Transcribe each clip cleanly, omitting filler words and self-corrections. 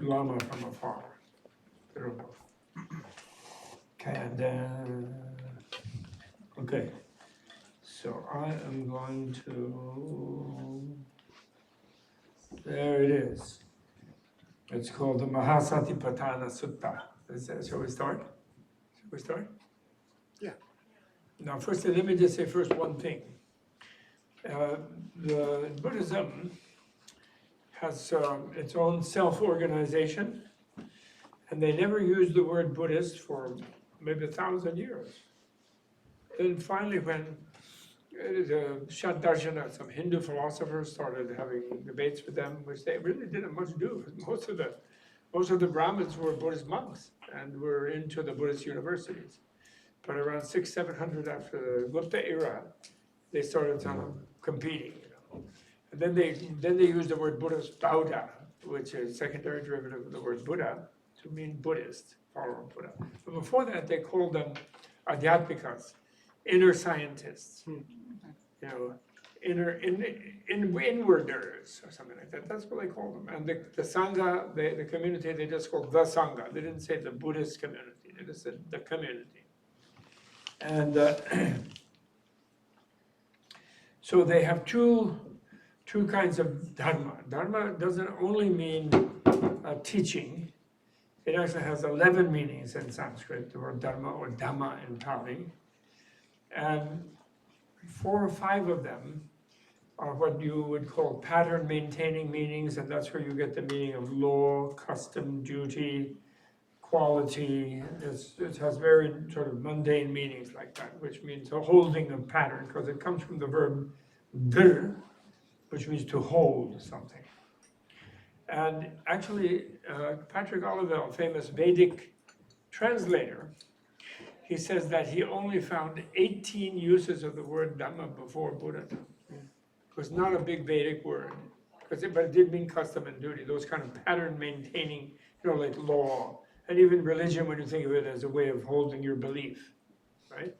Lama from afar. Okay, and then, okay. So I am going to, there it is. It's called the Mahasatipatthana Sutta. Shall we start? Shall we start? Yeah. Now, first, let me just say first one thing. The Buddhism has its own self-organization, and they never used the word Buddhist for maybe 1,000 years. Then finally, when the Shantarjana, some Hindu philosophers, started having debates with them, which they really didn't much do. Most of the Brahmins were Buddhist monks and were into the Buddhist universities. But around 600-700 after the Gupta era, they started kind of competing. And then they used the word Buddhist Bauta, which is a secondary derivative of the word Buddha, to mean Buddhist, follower of Buddha. But before that, they called them Adhyatmikas, inner scientists, inwarders, or something like that. That's what they called them. And the Sangha, the community, they just called the Sangha. They didn't say the Buddhist community, they just said the community. And so they have two kinds of dharma. Dharma doesn't only mean teaching. It actually has 11 meanings in Sanskrit, the word dharma or dhamma in Pali. And 4 or 5 of them are what you would call pattern maintaining meanings, and that's where you get the meaning of law, custom, duty, quality. It has very sort of mundane meanings like that, which means a holding of pattern, because it comes from the verb dir, which means to hold something. And actually, Patrick Olivelle, famous Vedic translator, he says that he only found 18 uses of the word Dhamma before Buddhism. It was not a big Vedic word, but it did mean custom and duty, those kind of pattern maintaining, like law, and even religion when you think of it as a way of holding your belief, right?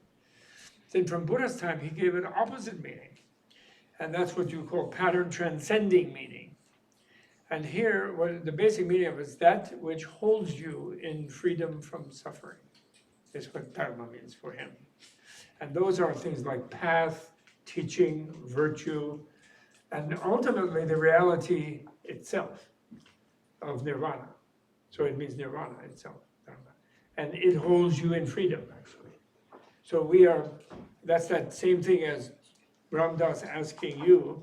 Then from Buddha's time, he gave an opposite meaning, and that's what you call pattern transcending meaning. And here, what the basic meaning of it is that which holds you in freedom from suffering, is what dharma means for him. And those are things like path, teaching, virtue, and ultimately the reality itself of nirvana. So it means nirvana itself, dharma. And it holds you in freedom, actually. So that's that same thing as Ram Dass asking you,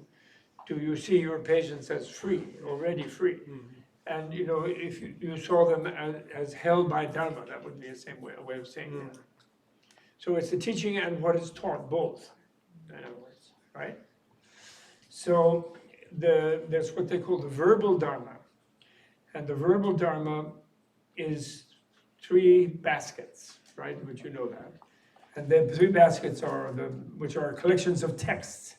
do you see your patients as free, already free? Mm-hmm. And if you saw them as held by dharma, that would be the same way of saying that. So it's the teaching and what is taught, both, in other words, right? So there's what they call the verbal dharma. And the verbal dharma is 3 baskets, right, which you know that. And the 3 baskets which are collections of texts.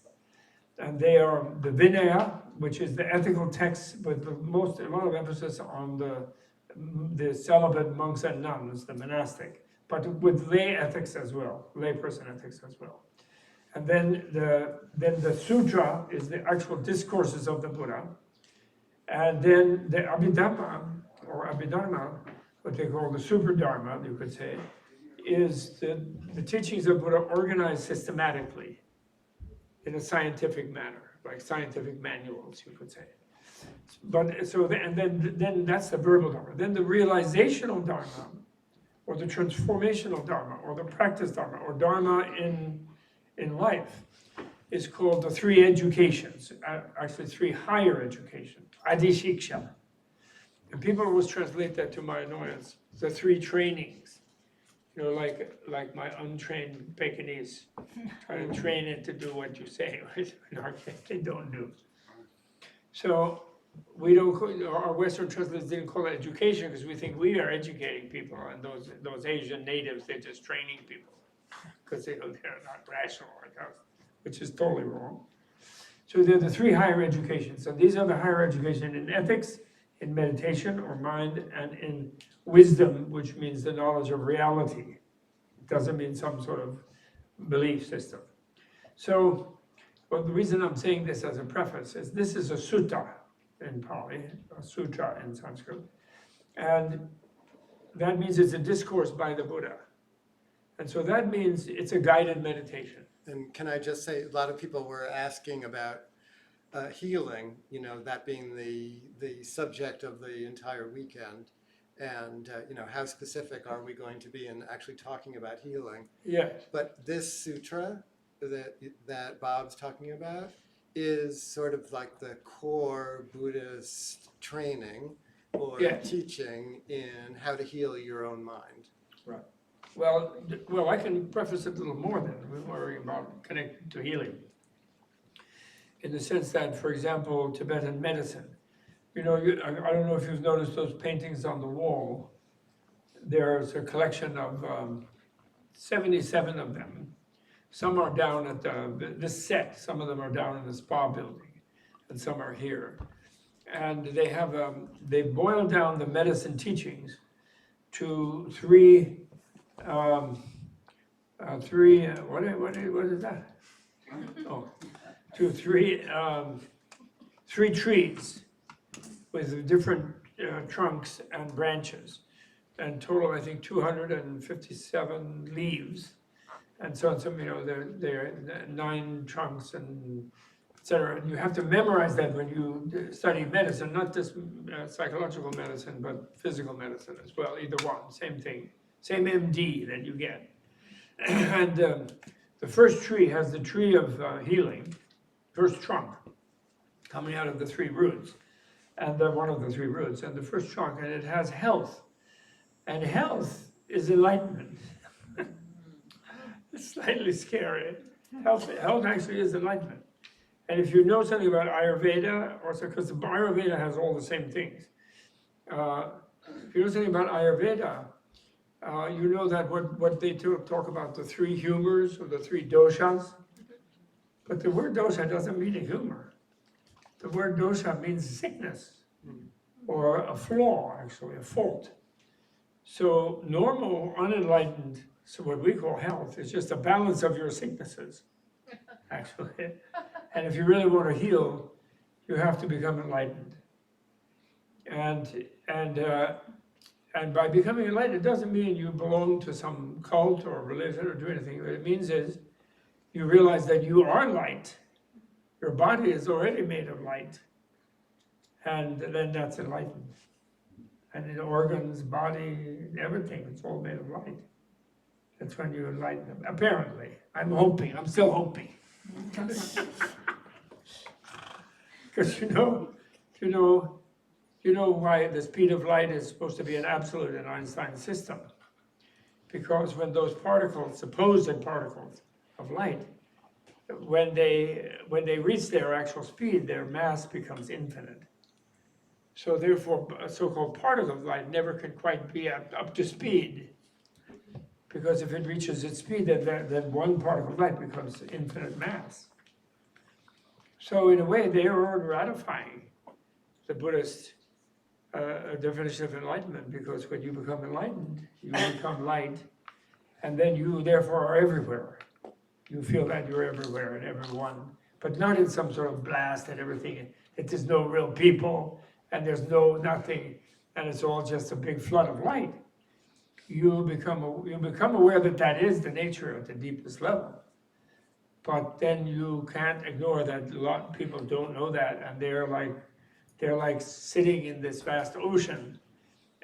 And they are the Vinaya, which is the ethical text with a lot of emphasis on the celibate monks and nuns, the monastic, but with lay ethics as well, lay person ethics as well. And then the sutra is the actual discourses of the Buddha. And then the Abhidhamma, or Abhidharma, what they call the super dharma, you could say, is the teachings of Buddha organized systematically in a scientific manner, like scientific manuals, you could say. But then that's the verbal dharma. Then the realizational dharma, or the transformational dharma, or the practice dharma, or dharma in life, is called the 3 educations, actually 3 higher education, adhishiksha. And people always translate that, to my annoyance, the 3 trainings. Like my untrained Pekingese, try to train it to do what you say, which they don't do. So we don't, our Western translators didn't call it education because we think we are educating people, and those Asian natives, they're just training people because they're not rational like us, which is totally wrong. So they're the 3 higher educations. And these are the higher education in ethics, in meditation or mind, and in wisdom, which means the knowledge of reality. It doesn't mean some sort of belief system. So, the reason I'm saying this as a preface is this is a sutta in Pali, a sutra in Sanskrit. And that means it's a discourse by the Buddha. And so that means it's a guided meditation. And can I just say, a lot of people were asking about healing, that being the subject of the entire weekend. And, how specific are we going to be in actually talking about healing? Yes. But this sutra that Bob's talking about is sort of like the core Buddhist training or teaching in how to heal your own mind. Right. Well, I can preface it a little more then. We're worrying about connected to healing. In the sense that, for example, Tibetan medicine, I don't know if you've noticed those paintings on the wall. There's a collection of 77 of them. Some are down at this set, some of them are down in the spa building, and some are here. And they boiled down the medicine teachings to three, what is that? Oh, to three trees with different trunks and branches. And total, I think, 257 leaves. And so there are 9 trunks and et cetera. And you have to memorize that when you study medicine, not just psychological medicine, but physical medicine as well, either one, same thing, same MD that you get. And the first tree has the tree of healing, first trunk, coming out of the 3 roots, and one of the 3 roots, and the first trunk, and it has health. And health is enlightenment. It's slightly scary. Health actually is enlightenment. And if you know something about Ayurveda, also because Ayurveda has all the same things. If you know something about Ayurveda, you know that what they talk about, the 3 humors or the 3 doshas. But the word dosha doesn't mean a humor. The word dosha means sickness, or a flaw, actually, a fault. So normal, unenlightened, so what we call health, is just a balance of your sicknesses, actually. And if you really want to heal, you have to become enlightened. And by becoming enlightened, it doesn't mean you belong to some cult or religion or do anything. What it means is you realize that you are light. Your body is already made of light. And then that's enlightened. And the organs, body, everything, it's all made of light. That's when you enlighten them. Apparently. I'm still hoping. Because you know why the speed of light is supposed to be an absolute in Einstein's system. Because when those particles, supposed particles of light, when they reach their actual speed, their mass becomes infinite. So therefore, a so-called particle of light never can quite be up to speed. Because if it reaches its speed, then one particle of light becomes infinite mass. So in a way, they are ratifying the Buddhist definition of enlightenment, because when you become enlightened, you become light, and then you therefore are everywhere. You feel that you're everywhere and everyone, but not in some sort of blast and everything. There's no real people, and there's nothing, and it's all just a big flood of light. You become aware that is the nature at the deepest level. But then you can't ignore that a lot of people don't know that, and they're like sitting in this vast ocean,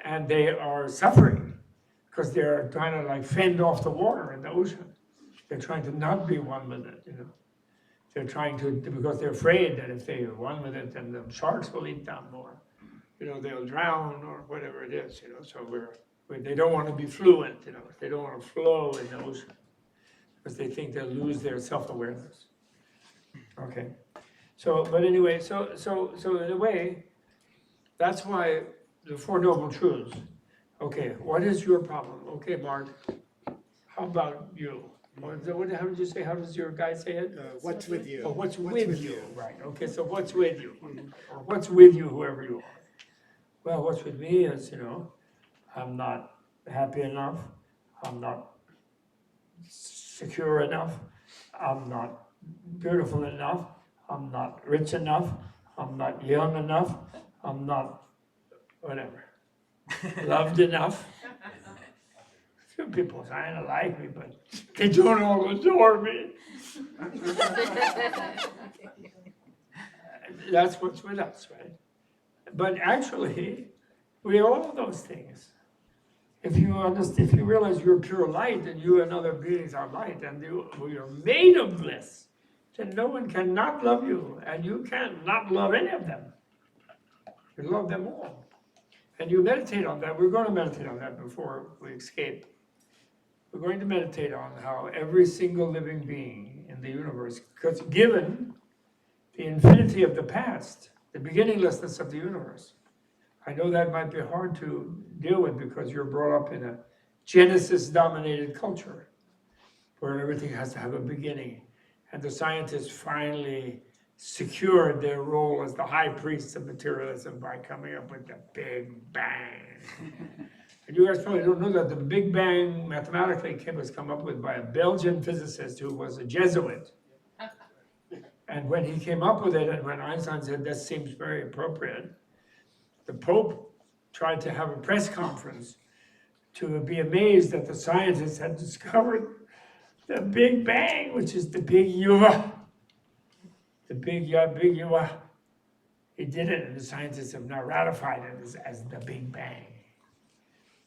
and they are suffering because they're trying to like fend off the water in the ocean. They're trying to not be one with it, They're trying to, because they're afraid that if they are one with it, then the sharks will eat them, or they'll drown, or whatever it is, So they don't want to be fluent, They don't want to flow in the ocean because they think they'll lose their self-awareness. Okay. So, but anyway, so in a way, that's why the Four Noble Truths. Okay, what is your problem? Okay, Mark, how about you? How did you say? How does your guy say it? What's with you? Oh, what's with you? Right. Okay. So what's with you? Or what's with you, whoever you are? Well, what's with me is, I'm not happy enough. I'm not secure enough. I'm not beautiful enough. I'm not rich enough. I'm not young enough. I'm not whatever. loved enough. Few people kind of like me, but they don't all adore me. That's what's with us, right? But actually, we are all those things. If you understand, if you realize you're pure light and you and other beings are light and we are made of bliss, then no one can not love you and you can't not love any of them. You love them all. And you meditate on that. We're going to meditate on that before we escape. We're going to meditate on how every single living being in the universe, because given the infinity of the past, the beginninglessness of the universe, I know that might be hard to deal with because you're brought up in a Genesis-dominated culture where everything has to have a beginning. And the scientists finally secured their role as the high priests of materialism by coming up with the Big Bang. And you guys probably don't know that the Big Bang mathematically was come up with by a Belgian physicist who was a Jesuit. And when he came up with it, and when Einstein said, that seems very appropriate, the Pope tried to have a press conference to be amazed that the scientists had discovered the Big Bang, which is the big yuva. The big yuva. He did it, and the scientists have now ratified it as the Big Bang.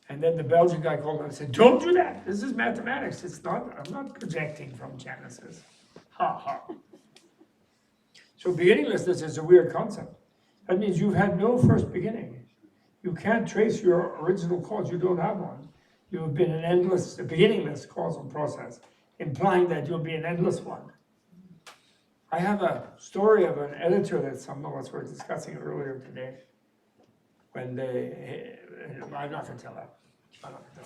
And then the Belgian guy called him and said, don't do that. This is mathematics. I'm not projecting from Genesis. Ha ha. So beginninglessness is a weird concept. That means you've had no first beginning. You can't trace your original cause. You don't have one. You have been a beginningless causal process, implying that you'll be an endless one. I have a story of an editor that some of us were discussing earlier today. When I'm not going to tell that. I'm not going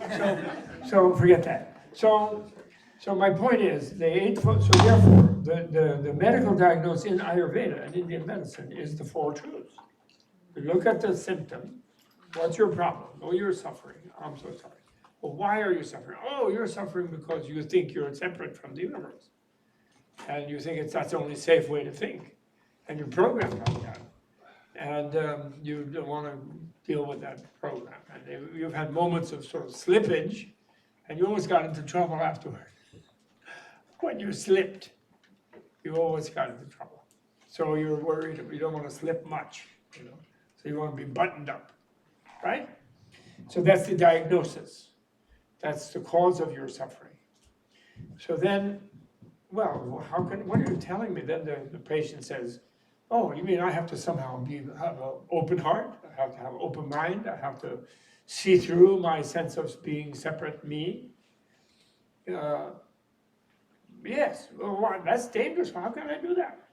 to tell that story. So forget that. So my point is, therefore, the medical diagnosis in Ayurveda and Indian medicine is the four truths. You look at the symptom. What's your problem? Oh, you're suffering. I'm so sorry. Well, why are you suffering? Oh, you're suffering because you think you're separate from the universe. And you think that's the only safe way to think. And you're programmed like that. And you don't want to deal with that program. And you've had moments of sort of slippage, and you almost got into trouble afterward. When you slipped, you always got into trouble. So you're worried, you don't want to slip much, So you want to be buttoned up, right? So that's the diagnosis. That's the cause of your suffering. So then, well, what are you telling me? Then the patient says, oh, you mean I have to somehow have an open heart? I have to have an open mind? I have to see through my sense of being separate me? Yes, well, that's dangerous. How can I do that?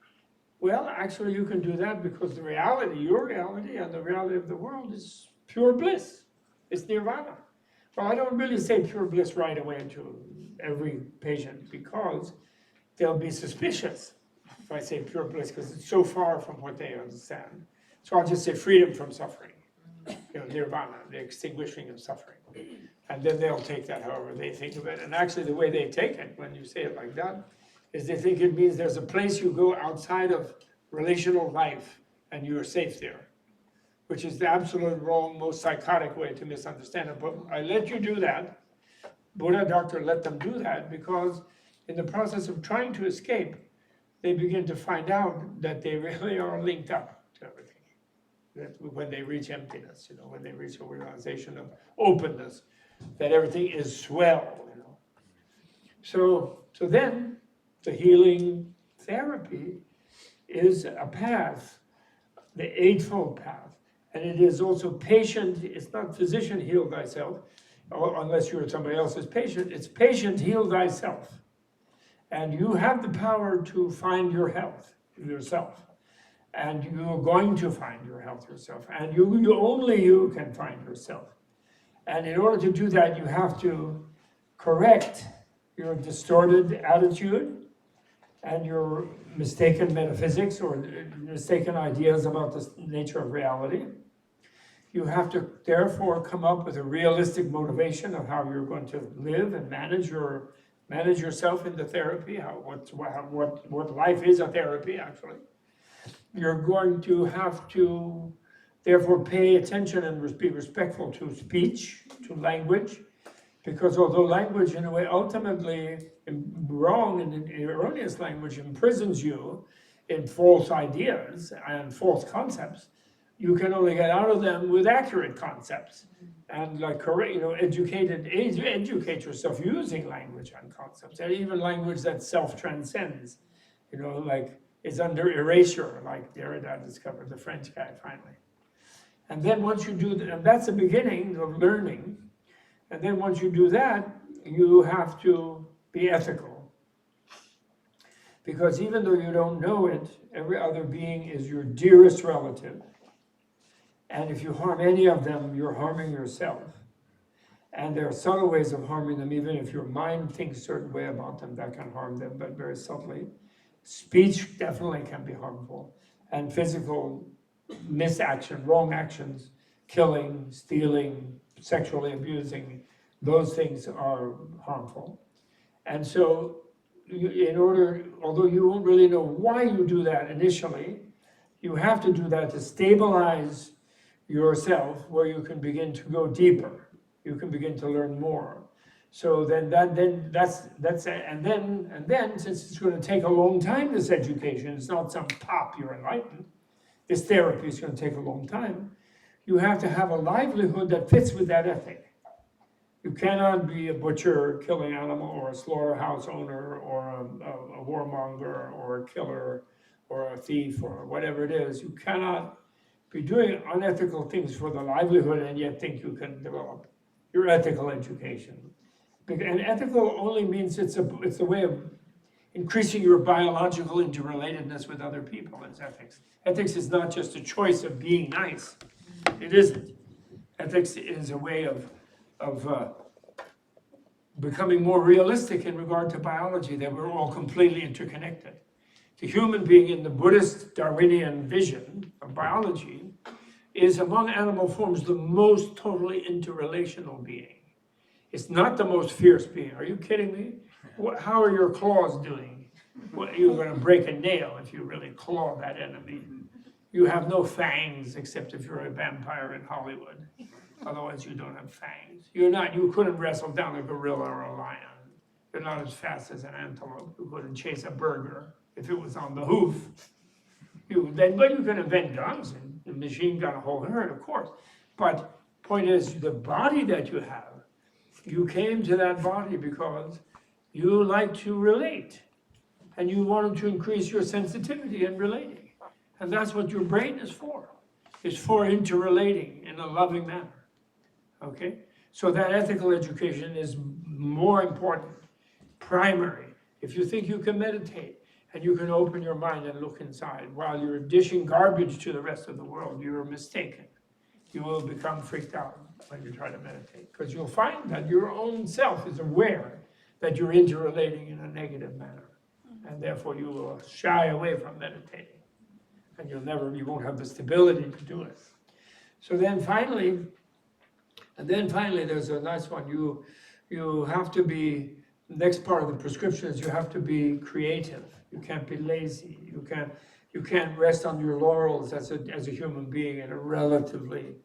Well, actually, you can do that because the reality, your reality and the reality of the world is pure bliss. It's nirvana. Well, I don't really say pure bliss right away to every patient because they'll be suspicious if I say pure bliss because it's so far from what they understand. So I'll just say freedom from suffering, nirvana, the extinguishing of suffering. And then they'll take that however they think of it. And actually the way they take it when you say it like that is they think it means there's a place you go outside of relational life and you're safe there, which is the absolute wrong, most psychotic way to misunderstand it. But I let you do that. Buddha doctor let them do that because in the process of trying to escape, they begin to find out that they really are linked up to everything. That when they reach emptiness, when they reach a realization of openness, that everything is swell, So then the healing therapy is a path, the eightfold path. And it is also patient, it's not physician heal thyself, unless you're somebody else's patient, it's patient heal thyself. And you have the power to find your health yourself. And you're going to find your health yourself. And only you can find yourself. And in order to do that, you have to correct your distorted attitude and your mistaken metaphysics or mistaken ideas about the nature of reality. You have to therefore come up with a realistic motivation of how you're going to live and manage yourself in the therapy, what life is a therapy actually. You're going to have to Therefore, pay attention and be respectful to speech, to language, because although language, in a way, ultimately wrong and erroneous language imprisons you in false ideas and false concepts, you can only get out of them with accurate concepts. And like correct, educate yourself using language and concepts, and even language that self-transcends, like is under erasure, like Derrida discovered, the French guy finally. And then once you do that, and that's the beginning of learning, and then once you do that, you have to be ethical. Because even though you don't know it, every other being is your dearest relative. And if you harm any of them, you're harming yourself. And there are subtle ways of harming them, even if your mind thinks a certain way about them, that can harm them, but very subtly. Speech definitely can be harmful. And physical misaction, wrong actions, killing, stealing, sexually abusing, those things are harmful. And so, although you won't really know why you do that initially, you have to do that to stabilize yourself, where you can begin to go deeper. You can begin to learn more. So then since it's going to take a long time, this education, it's not some pop, you're enlightened. This therapy is going to take a long time. You have to have a livelihood that fits with that ethic. You cannot be a butcher, killing animal, or a slaughterhouse owner, or a warmonger, or a killer, or a thief, or whatever it is. You cannot be doing unethical things for the livelihood and yet think you can develop your ethical education. And ethical only means it's a way of increasing your biological interrelatedness with other people. It's ethics. Ethics is not just a choice of being nice. It isn't. Ethics is a way of becoming more realistic in regard to biology, that we're all completely interconnected. The human being in the Buddhist Darwinian vision of biology is, among animal forms, the most totally interrelational being. It's not the most fierce being. Are you kidding me? How are your claws doing? You're going to break a nail if you really claw that enemy. You have no fangs, except if you're a vampire in Hollywood. Otherwise, you don't have fangs. You couldn't wrestle down a gorilla or a lion. You're not as fast as an antelope. You couldn't chase a burger if it was on the hoof. But you can invent guns and a machine gun, a whole herd, of course. But point is, the body that you have, you came to that body because you like to relate. And you wanted to increase your sensitivity in relating. And that's what your brain is for. It's for interrelating in a loving manner. Okay? So that ethical education is more important, primary. If you think you can meditate and you can open your mind and look inside while you're dishing garbage to the rest of the world, you're mistaken. You will become freaked out when you try to meditate, because you'll find that your own self is aware that you're interrelating in a negative manner, and therefore you will shy away from meditating, and you won't have the stability to do it. So then finally, there's a nice one. You have to be, next part of the prescription is you have to be creative. You can't be lazy. You can't rest on your laurels as a human being in a relatively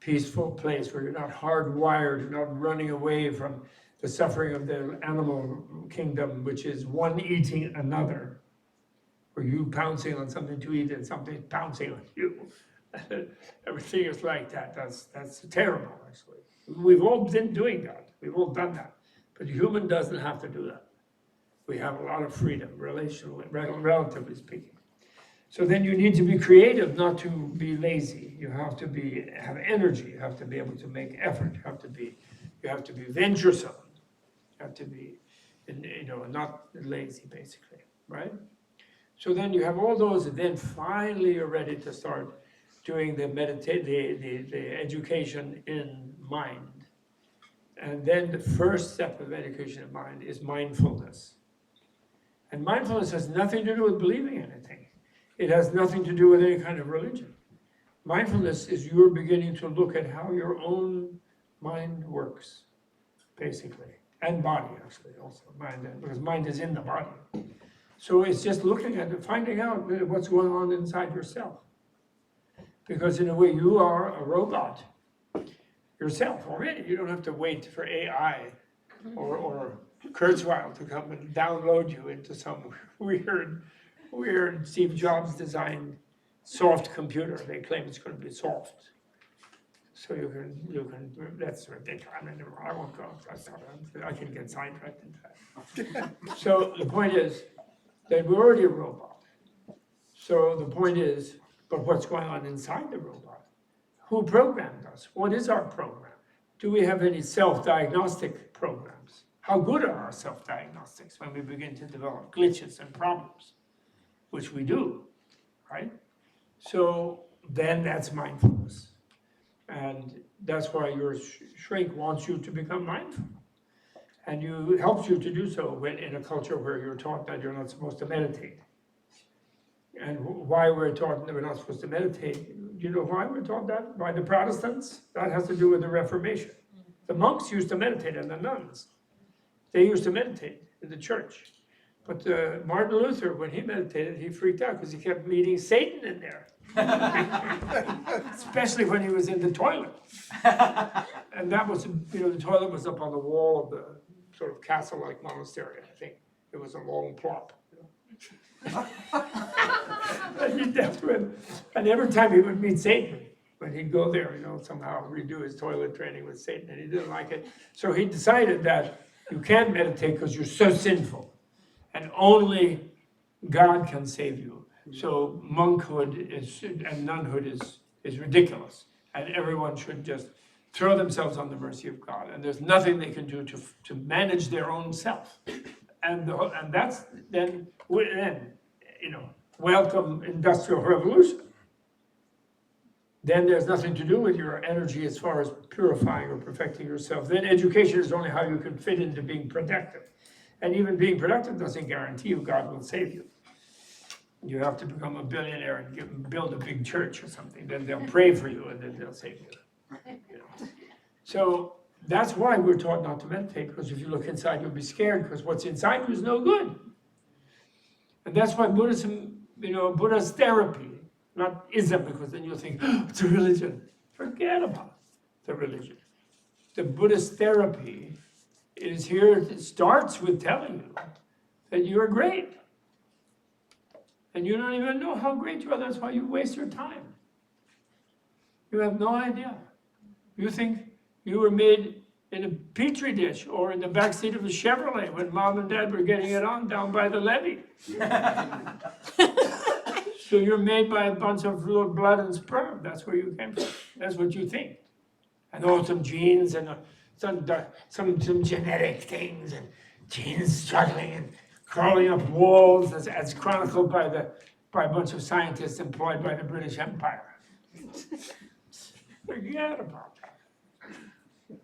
peaceful place where you're not hardwired, you're not running away from the suffering of the animal kingdom, which is one eating another, or you pouncing on something to eat and something pouncing on you. Everything is like that. That's terrible, actually. We've all been doing that. We've all done that. But the human doesn't have to do that. We have a lot of freedom, relatively speaking. So then you need to be creative, not to be lazy. You have to have energy. You have to be able to make effort. You have to be venturesome. You have to be, not lazy, basically, right? So then you have all those, and then finally you're ready to start doing the education in mind. And then the first step of education in mind is mindfulness. And mindfulness has nothing to do with believing anything. It has nothing to do with any kind of religion. Mindfulness is you're beginning to look at how your own mind works, basically. And body, actually, also. Because mind is in the body. So it's just looking at it, finding out what's going on inside yourself. Because in a way, you are a robot yourself already. You don't have to wait for AI or Kurzweil to come and download you into some weird Steve Jobs designed soft computer. They claim it's going to be soft. So you can, that's ridiculous. I mean, I won't go, I can get sidetracked into that. So the point is that we're already a robot. So the point is, but what's going on inside the robot? Who programmed us? What is our program? Do we have any self-diagnostic programs? How good are our self-diagnostics when we begin to develop glitches and problems? Which we do, right? So then that's mindfulness. And that's why your shrink wants you to become mindful. And it helps you to do so when in a culture where you're taught that you're not supposed to meditate. And why we're taught that we're not supposed to meditate, you know why we're taught that? By the Protestants? That has to do with the Reformation. The monks used to meditate, and the nuns. They used to meditate in the church. But Martin Luther, when he meditated, he freaked out because he kept meeting Satan in there. Especially when he was in the toilet. And that was, the toilet was up on the wall of the sort of castle-like monastery, I think. It was a long plot. And he dealt with, and every time he would meet Satan, when he'd go there, somehow redo his toilet training with Satan, and he didn't like it. So he decided that you can't meditate because you're so sinful, and only God can save you. So monkhood and nunhood is ridiculous, and everyone should just throw themselves on the mercy of God, and there's nothing they can do to manage their own self. And that's then welcome industrial revolution. Then there's nothing to do with your energy as far as purifying or perfecting yourself. Then education is only how you can fit into being productive. And even being productive doesn't guarantee you God will save you. You have to become a billionaire and build a big church or something. Then they'll pray for you and then they'll save you. So that's why we're taught not to meditate, because if you look inside, you'll be scared, because what's inside you is no good. And that's why Buddhism, Buddhist therapy, not ism, because then you'll think, oh, it's a religion. Forget about the religion. The Buddhist therapy is here, it starts with telling you that you're great. And you don't even know how great you are, that's why you waste your time. You have no idea. You think you were made in a petri dish or in the backseat of a Chevrolet when mom and dad were getting it on down by the levee. So you're made by a bunch of little blood and sperm. That's where you came from. That's what you think. And some genes and some genetic things and genes struggling and crawling up walls as chronicled by a bunch of scientists employed by the British Empire. Forget about that.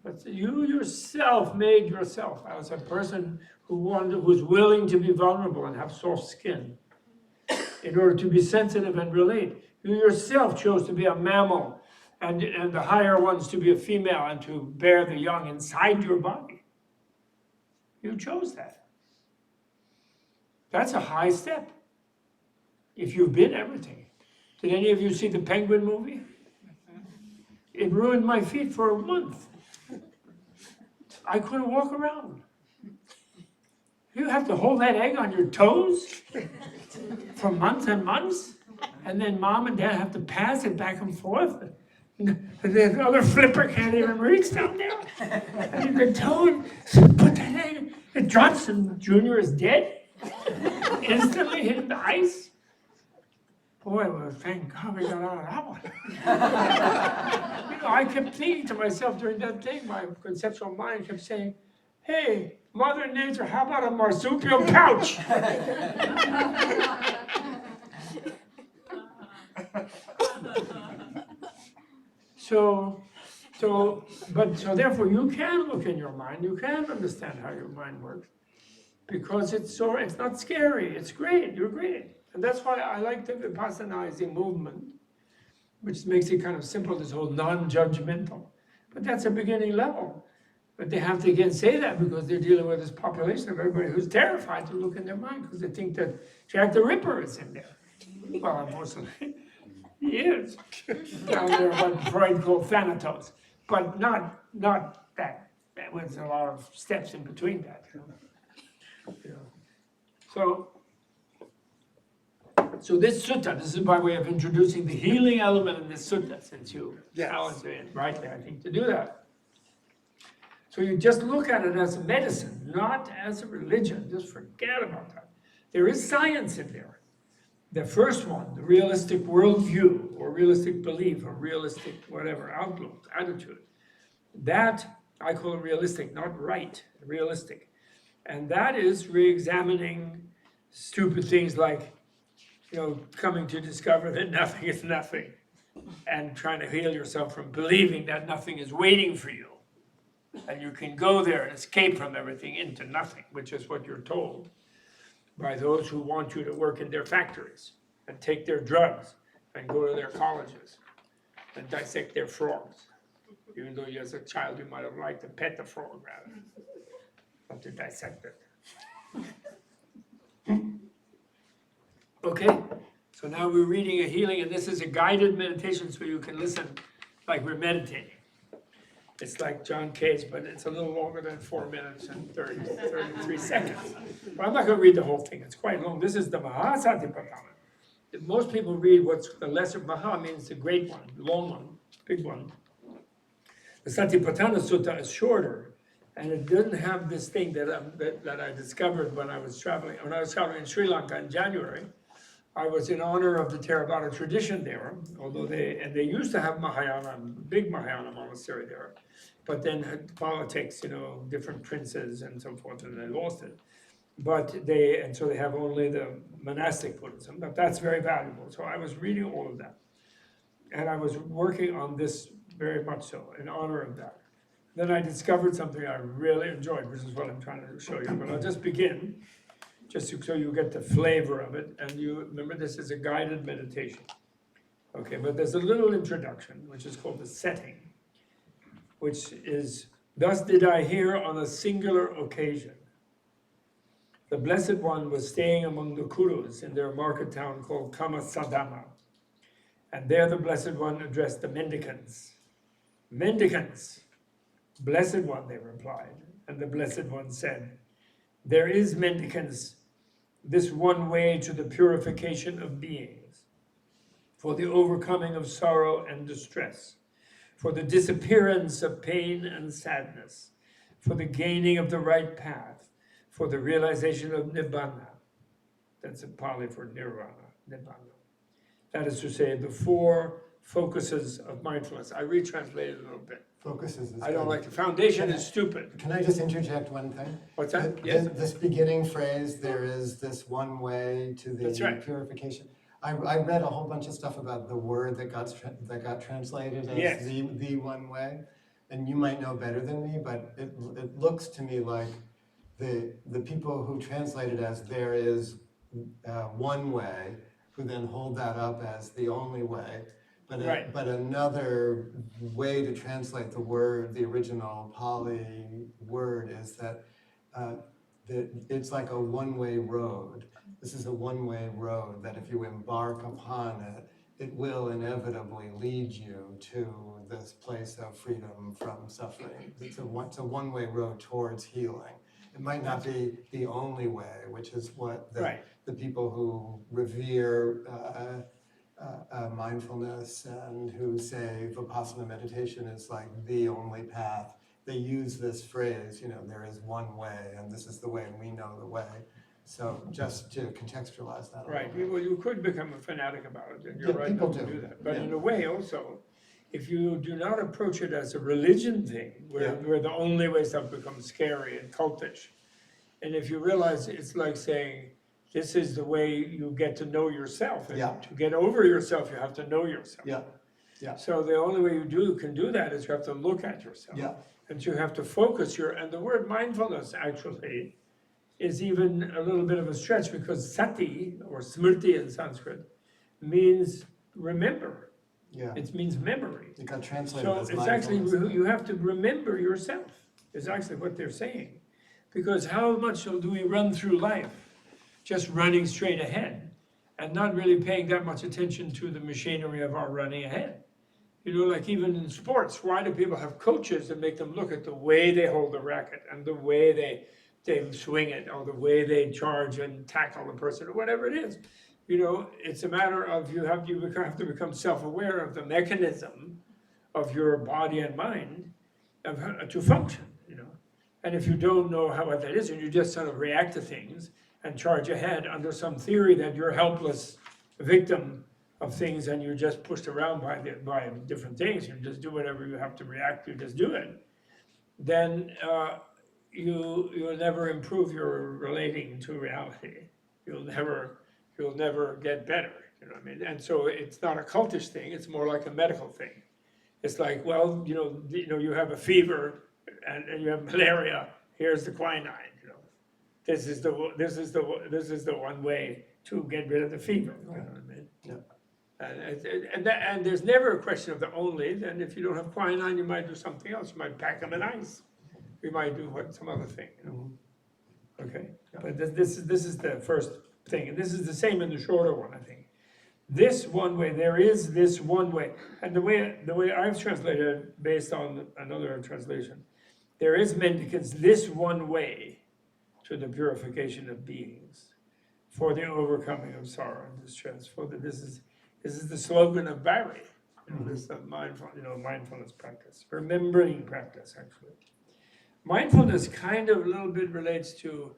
But you yourself made yourself as a person who was willing to be vulnerable and have soft skin in order to be sensitive and relate. You yourself chose to be a mammal and the higher ones to be a female and to bear the young inside your body. You chose that. That's a high step. If you've been everything. Did any of you see the Penguin movie? It ruined my feet for a month. I couldn't walk around. You have to hold that egg on your toes for months and months, and then mom and dad have to pass it back and forth. And the other flipper can't even reach down there. And you can toe it, put that egg, it drops, and Junior is dead. Instantly hitting the ice. Boy, well, thank God we got out of that one. I kept thinking to myself during that thing, my conceptual mind kept saying, hey, Mother Nature, how about a marsupial pouch? So therefore you can look in your mind, you can understand how your mind works, because it's not scary, it's great, you're great. And that's why I like the Vipassanizing movement, which makes it kind of simple, this whole non-judgmental. But that's a beginning level. But they have to again say that because they're dealing with this population of everybody who's terrified to look in their mind because they think that Jack the Ripper is in there. Well, unfortunately, He is. Down there, what Freud called thanatos. But not that. There was a lot of steps in between that. You know. So this sutta, this is by way of introducing the healing element in this sutta, since you challenged me rightly, I think, to do that. So you just look at it as a medicine, not as a religion. Just forget about that. There is science in there. The first one, the realistic worldview, or realistic belief, or realistic whatever, outlook, attitude, that I call realistic, not right, realistic. And that is re-examining stupid things like, coming to discover that nothing is nothing, and trying to heal yourself from believing that nothing is waiting for you. And you can go there and escape from everything into nothing, which is what you're told by those who want you to work in their factories and take their drugs and go to their colleges and dissect their frogs. Even though as a child you might have liked to pet the frog rather than to dissect it. Okay, so now we're reading a healing, and this is a guided meditation so you can listen like we're meditating. It's like John Cage, but it's a little longer than 4 minutes and 33 seconds. But I'm not going to read the whole thing, it's quite long. This is the Mahasatipatthana. Most people read what's the lesser. Maha means the great one, the long one, big one. The Satipatthana Sutta is shorter, and it doesn't have this thing that I discovered when I was traveling. When I was traveling in Sri Lanka in January, I was in honor of the Theravada tradition there, although they used to have Mahayana, big Mahayana monastery there, but then had politics, different princes and so forth, and they lost it. So they have only the monastic Buddhism, but that's very valuable. So I was reading all of that, and I was working on this very much so, in honor of that. Then I discovered something I really enjoyed, which is what I'm trying to show you, but I'll just begin. Just so you get the flavor of it, and you remember this is a guided meditation. Okay, but there's a little introduction, which is called the setting, which is, thus did I hear on a singular occasion. The Blessed One was staying among the Kurus in their market town called Kamasadama. And there the Blessed One addressed the mendicants. Mendicants, Blessed One, they replied. And the Blessed One said, there is, mendicants, this one way to the purification of beings, for the overcoming of sorrow and distress, for the disappearance of pain and sadness, for the gaining of the right path, for the realization of nibbana. That's a Pali for nirvana, nibbana. That is to say, the 4 focuses of mindfulness. I retranslated a little bit. Focuses is I don't good. like the foundation is stupid. Can I just interject one thing? What's that? Yes. This beginning phrase, there is this one way to the purification. I read a whole bunch of stuff about the word that got translated as the one way, and you might know better than me, but it looks to me like the people who translate it as there is one way, who then hold that up as the only way. But another way to translate the word, the original Pali word, is that it's like a one-way road. This is a one-way road that if you embark upon it, it will inevitably lead you to this place of freedom from suffering. It's a one-way road towards healing. It might not be the only way, which is what the people who revere mindfulness and who say Vipassana meditation is like the only path, they use this phrase, there is one way, and this is the way, and we know the way. So just to contextualize that. Right, well, you could become a fanatic about it, and you're right not to do that. But in a way also, if you do not approach it as a religion thing, where the only way stuff becomes scary and cultish, and if you realize it's like saying, this is the way you get to know yourself. And to get over yourself, you have to know yourself. So the only way you can do that is you have to look at yourself. And you have to focus and the word mindfulness actually is even a little bit of a stretch, because sati, or smrti in Sanskrit, means remember. It means memory. It got translated as it's actually, you have to remember yourself, is actually what they're saying. Because how much do we run through life just running straight ahead and not really paying that much attention to the machinery of our running ahead. You know, like even in sports, why do people have coaches that make them look at the way they hold the racket and the way they swing it, or the way they charge and tackle the person, or whatever it is? You know, it's a matter of you have to become self-aware of the mechanism of your body and mind to function, you know. And if you don't know how that is, and you just sort of react to things and charge ahead under some theory that you're a helpless victim of things and you're just pushed around by different things, you just do whatever you have to react to, just do it, then you'll never improve your relating to reality. You'll never get better, you know what I mean? And so it's not a cultish thing, it's more like a medical thing. It's like, well, you know, you have a fever and you have malaria, here's the quinine, you know. This is the one way to get rid of the fever, you know what I mean? Yeah. And there's never a question of the only. Then if you don't have quinine, you might do something else. You might pack them in ice. You might do some other thing, you know. Okay, but this is the first thing, and this is the same in the shorter one, I think. This one way, there is this one way, and the way I've translated based on another translation, there is mendicants this one way to the purification of beings, for the overcoming of sorrow and distress. This is the slogan of Barry. You know, this is the mindfulness practice, remembering practice, actually. Mindfulness kind of a little bit relates to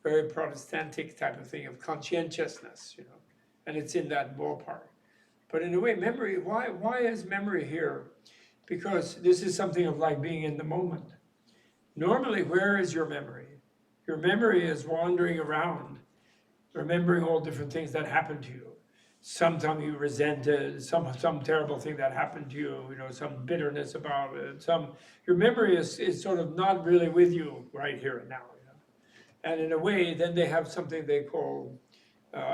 very Protestantic type of thing of conscientiousness, you know, and it's in that ballpark. But in a way, memory, why is memory here? Because this is something of like being in the moment. Normally, where is your memory? Your memory is wandering around, remembering all different things that happened to you. Sometimes you resented some terrible thing that happened to you, you know, some bitterness about it. Your memory is sort of not really with you right here and now, you know. And in a way, then they have something they call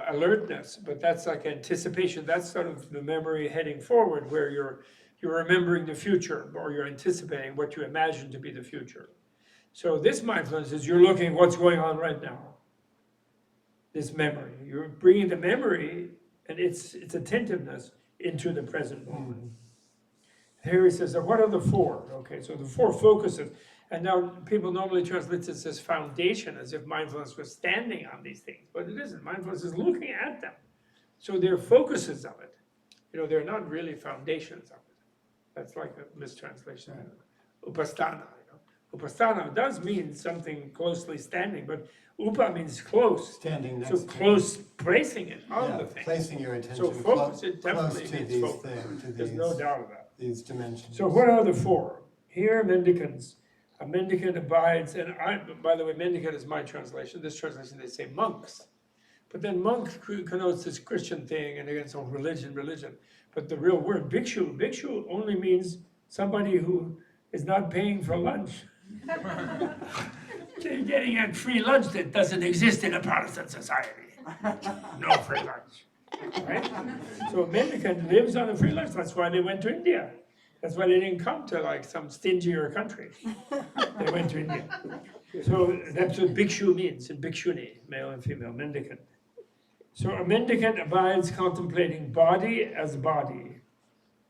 alertness, but that's like anticipation. That's sort of the memory heading forward, where you're remembering the future, or you're anticipating what you imagine to be the future. So this mindfulness is you're looking at what's going on right now. This memory, you're bringing the memory and its attentiveness into the present moment. Here he says, what are the four? Okay, so the four focuses. And now people normally translate this as foundation, as if mindfulness was standing on these things. But it isn't. Mindfulness is looking at them. So they're focuses of it. You know, they're not really foundations of it. That's like a mistranslation. Upasthana. Upasthana does mean something closely standing, but upa means close. Standing next so close, placing it on the thing. Placing your attention so focus, it close definitely to means these focus. things, to There's no doubt of that. These dimensions. So what are the four? Here, mendicants. A mendicant abides, and by the way, mendicant is my translation. This translation, they say monks. But then monk connotes this Christian thing, and again, so religion. But the real word, bhikshu only means somebody who is not paying for lunch. They're getting a free lunch that doesn't exist in a Protestant society. No free lunch, right? So a mendicant lives on a free lunch. That's why they went to India. That's why they didn't come to like some stingier country. They went to India. So that's what bhikshu means, and bhikshuni, male and female, mendicant. So a mendicant abides contemplating body as body,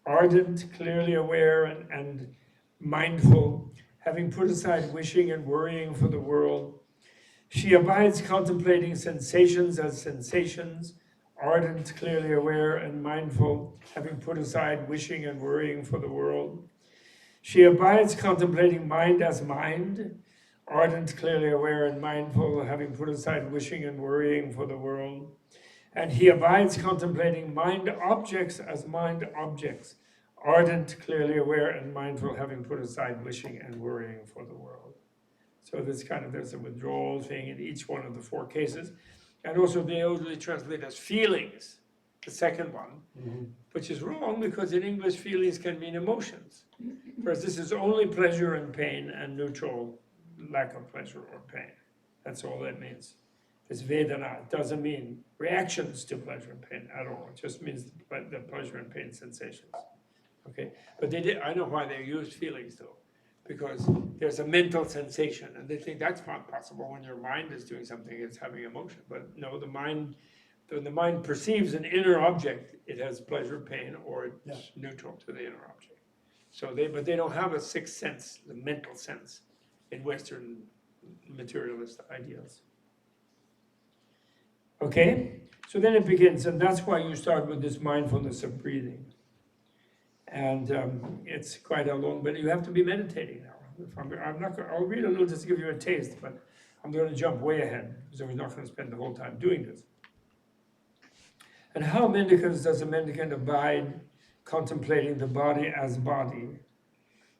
ardent, clearly aware, and mindful, having put aside wishing and worrying for the world. She abides contemplating sensations as sensations, ardent, clearly aware, and mindful, having put aside wishing and worrying for the world. She abides contemplating mind as mind, ardent, clearly aware, and mindful, having put aside wishing and worrying for the world. And he abides contemplating mind objects as mind objects, ardent, clearly aware, and mindful, having put aside wishing and worrying for the world. So there's a withdrawal thing in each one of the four cases. And also they usually translate as feelings, the second one, which is wrong because in English feelings can mean emotions. Whereas this is only pleasure and pain and neutral lack of pleasure or pain. That's all that means. It's Vedana. It doesn't mean reactions to pleasure and pain at all. It just means the pleasure and pain sensations. Okay, but I know why they use feelings though, because there's a mental sensation, and they think that's not possible when your mind is doing something, it's having emotion. But no, the mind when the mind perceives an inner object, it has pleasure, pain, or it's Yeah. neutral to the inner object. So but they don't have a sixth sense, the mental sense, in Western materialist ideals. Okay, so then it begins, and that's why you start with this mindfulness of breathing. And it's quite a long, but you have to be meditating now. I'm not going. I'll read a little just to give you a taste, but I'm going to jump way ahead because we're not going to spend the whole time doing this. And how mendicants does a mendicant abide, contemplating the body as body?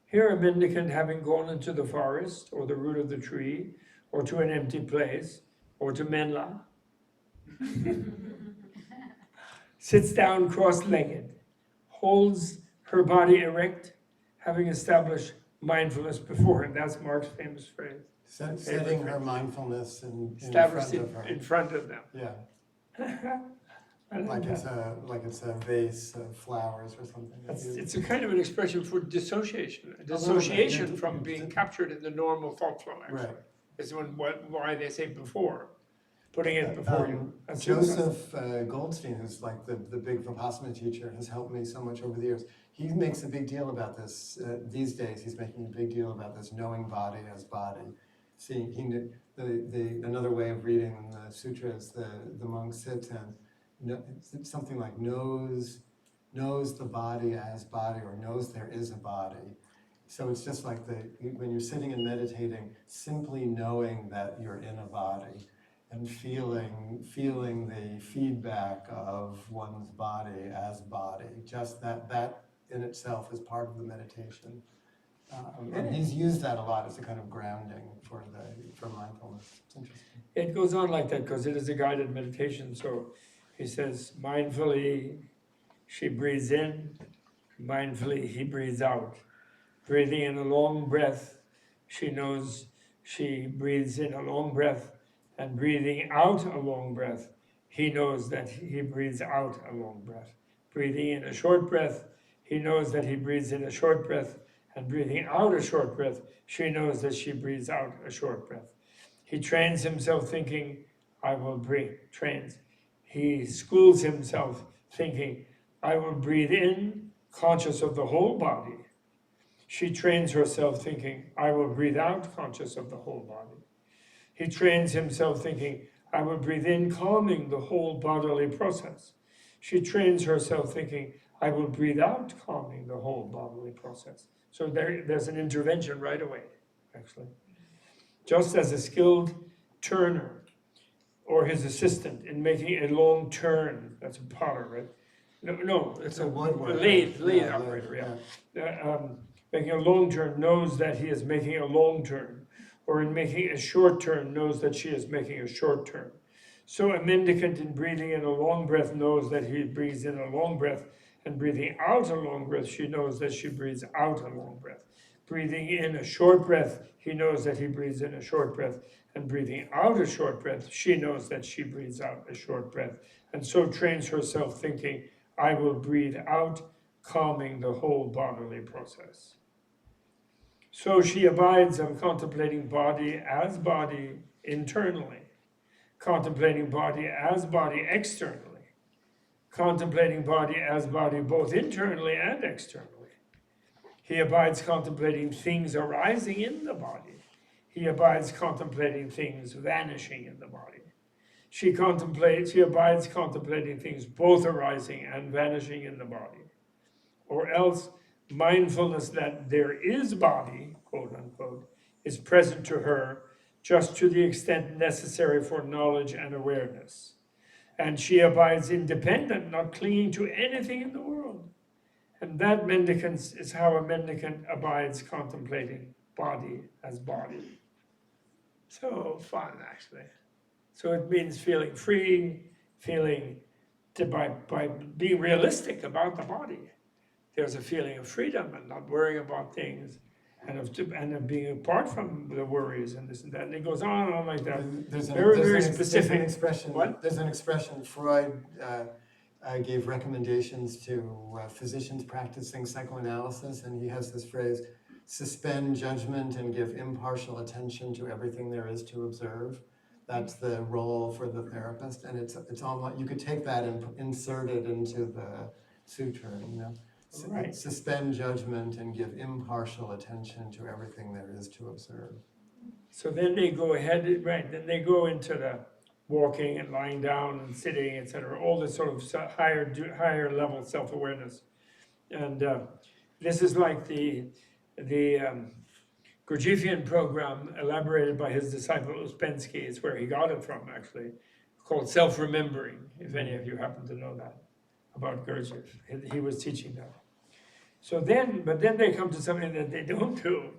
Here a mendicant, having gone into the forest, or the root of the tree, or to an empty place, or to Menla, sits down cross-legged, holds her body erect, having established mindfulness before her. That's Mark's famous phrase. Setting her mindfulness in Established front of her. in front of them. Yeah. Like it's a vase of flowers or something. It's a kind of an expression for dissociation. Dissociation from being captured in the normal thought flow, actually. Right. Is why they say before, putting it before you. That's Joseph Goldstein, who's like the big Vipassana teacher, has helped me so much over the years. He makes a big deal about this these days. He's making a big deal about this knowing body as body. See, another way of reading the sutras, the monk sits and something like knows the body as body, or knows there is a body. So it's just like when you're sitting and meditating, simply knowing that you're in a body and feeling the feedback of one's body as body. Just that in itself is part of the meditation. And he's used that a lot as a kind of grounding for mindfulness. It's interesting. It goes on like that because it is a guided meditation. So he says, mindfully she breathes in, mindfully he breathes out. Breathing in a long breath, she knows she breathes in a long breath, and breathing out a long breath, he knows that he breathes out a long breath. Breathing in a short breath, he knows that he breathes in a short breath, and breathing out a short breath, she knows that she breathes out a short breath. He trains himself thinking, I will breathe. Trains. He schools himself thinking, I will breathe in, conscious of the whole body. She trains herself thinking, I will breathe out, conscious of the whole body. He trains himself thinking, I will breathe in, calming the whole bodily process. She trains herself thinking, I will breathe out, calming the whole bodily process. So there's an intervention right away, actually. Just as a skilled turner or his assistant in making a long turn, that's a potter, right? No, it's a lathe operator, yeah. Making a long turn knows that he is making a long turn, or in making a short turn knows that she is making a short turn. So a mendicant in breathing in a long breath knows that he breathes in a long breath, and breathing out a long breath, she knows that she breathes out a long breath. Breathing in a short breath, he knows that he breathes in a short breath, and breathing out a short breath, she knows that she breathes out a short breath, and so trains herself thinking, I will breathe out, calming the whole bodily process. So she abides of contemplating body as body internally, contemplating body as body externally, contemplating body as body both internally and externally. He abides contemplating things arising in the body. He abides contemplating things vanishing in the body. She abides contemplating things both arising and vanishing in the body. Or else, mindfulness that there is body, quote unquote, is present to her just to the extent necessary for knowledge and awareness. And she abides independent, not clinging to anything in the world. And that mendicance is how a mendicant abides contemplating body as body. So fun, actually. So it means feeling free, by being realistic about the body. There's a feeling of freedom and not worrying about things, and of being apart from the worries and this and that. And it goes on and on like that. Very specific. There's an expression Freud gave recommendations to physicians practicing psychoanalysis, and he has this phrase, suspend judgment and give impartial attention to everything there is to observe. That's the role for the therapist, and it's almost, you could take that and insert it into the sutra, you know. Right. Suspend judgment and give impartial attention to everything there is to observe. So then they go ahead, right, then they go into the walking and lying down and sitting, etc., all this sort of higher level self-awareness. And this is like the Gurdjieffian program elaborated by his disciple Ouspensky. It's where he got it from, actually, called self-remembering, if any of you happen to know that about Gurdjieff. He was teaching that. So then, but then they come to something that they don't do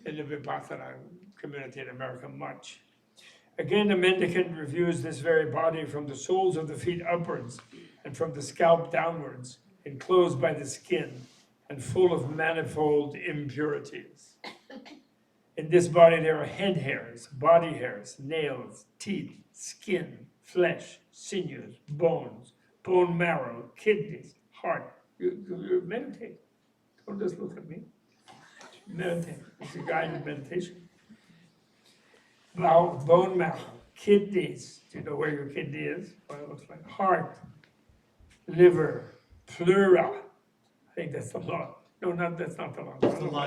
in the Vipassana community in America much. Again, the mendicant reviews this very body from the soles of the feet upwards and from the scalp downwards, enclosed by the skin and full of manifold impurities. In this body there are head hairs, body hairs, nails, teeth, skin, flesh, sinews, bones, bone marrow, kidneys, heart. You meditate. Don't just look at me. Meditate. It's a guided meditation. Bone marrow, kidneys. Do you know where your kidney is? What it looks like. Heart, liver, pleura. I think that's the lung. No, that's not the lung.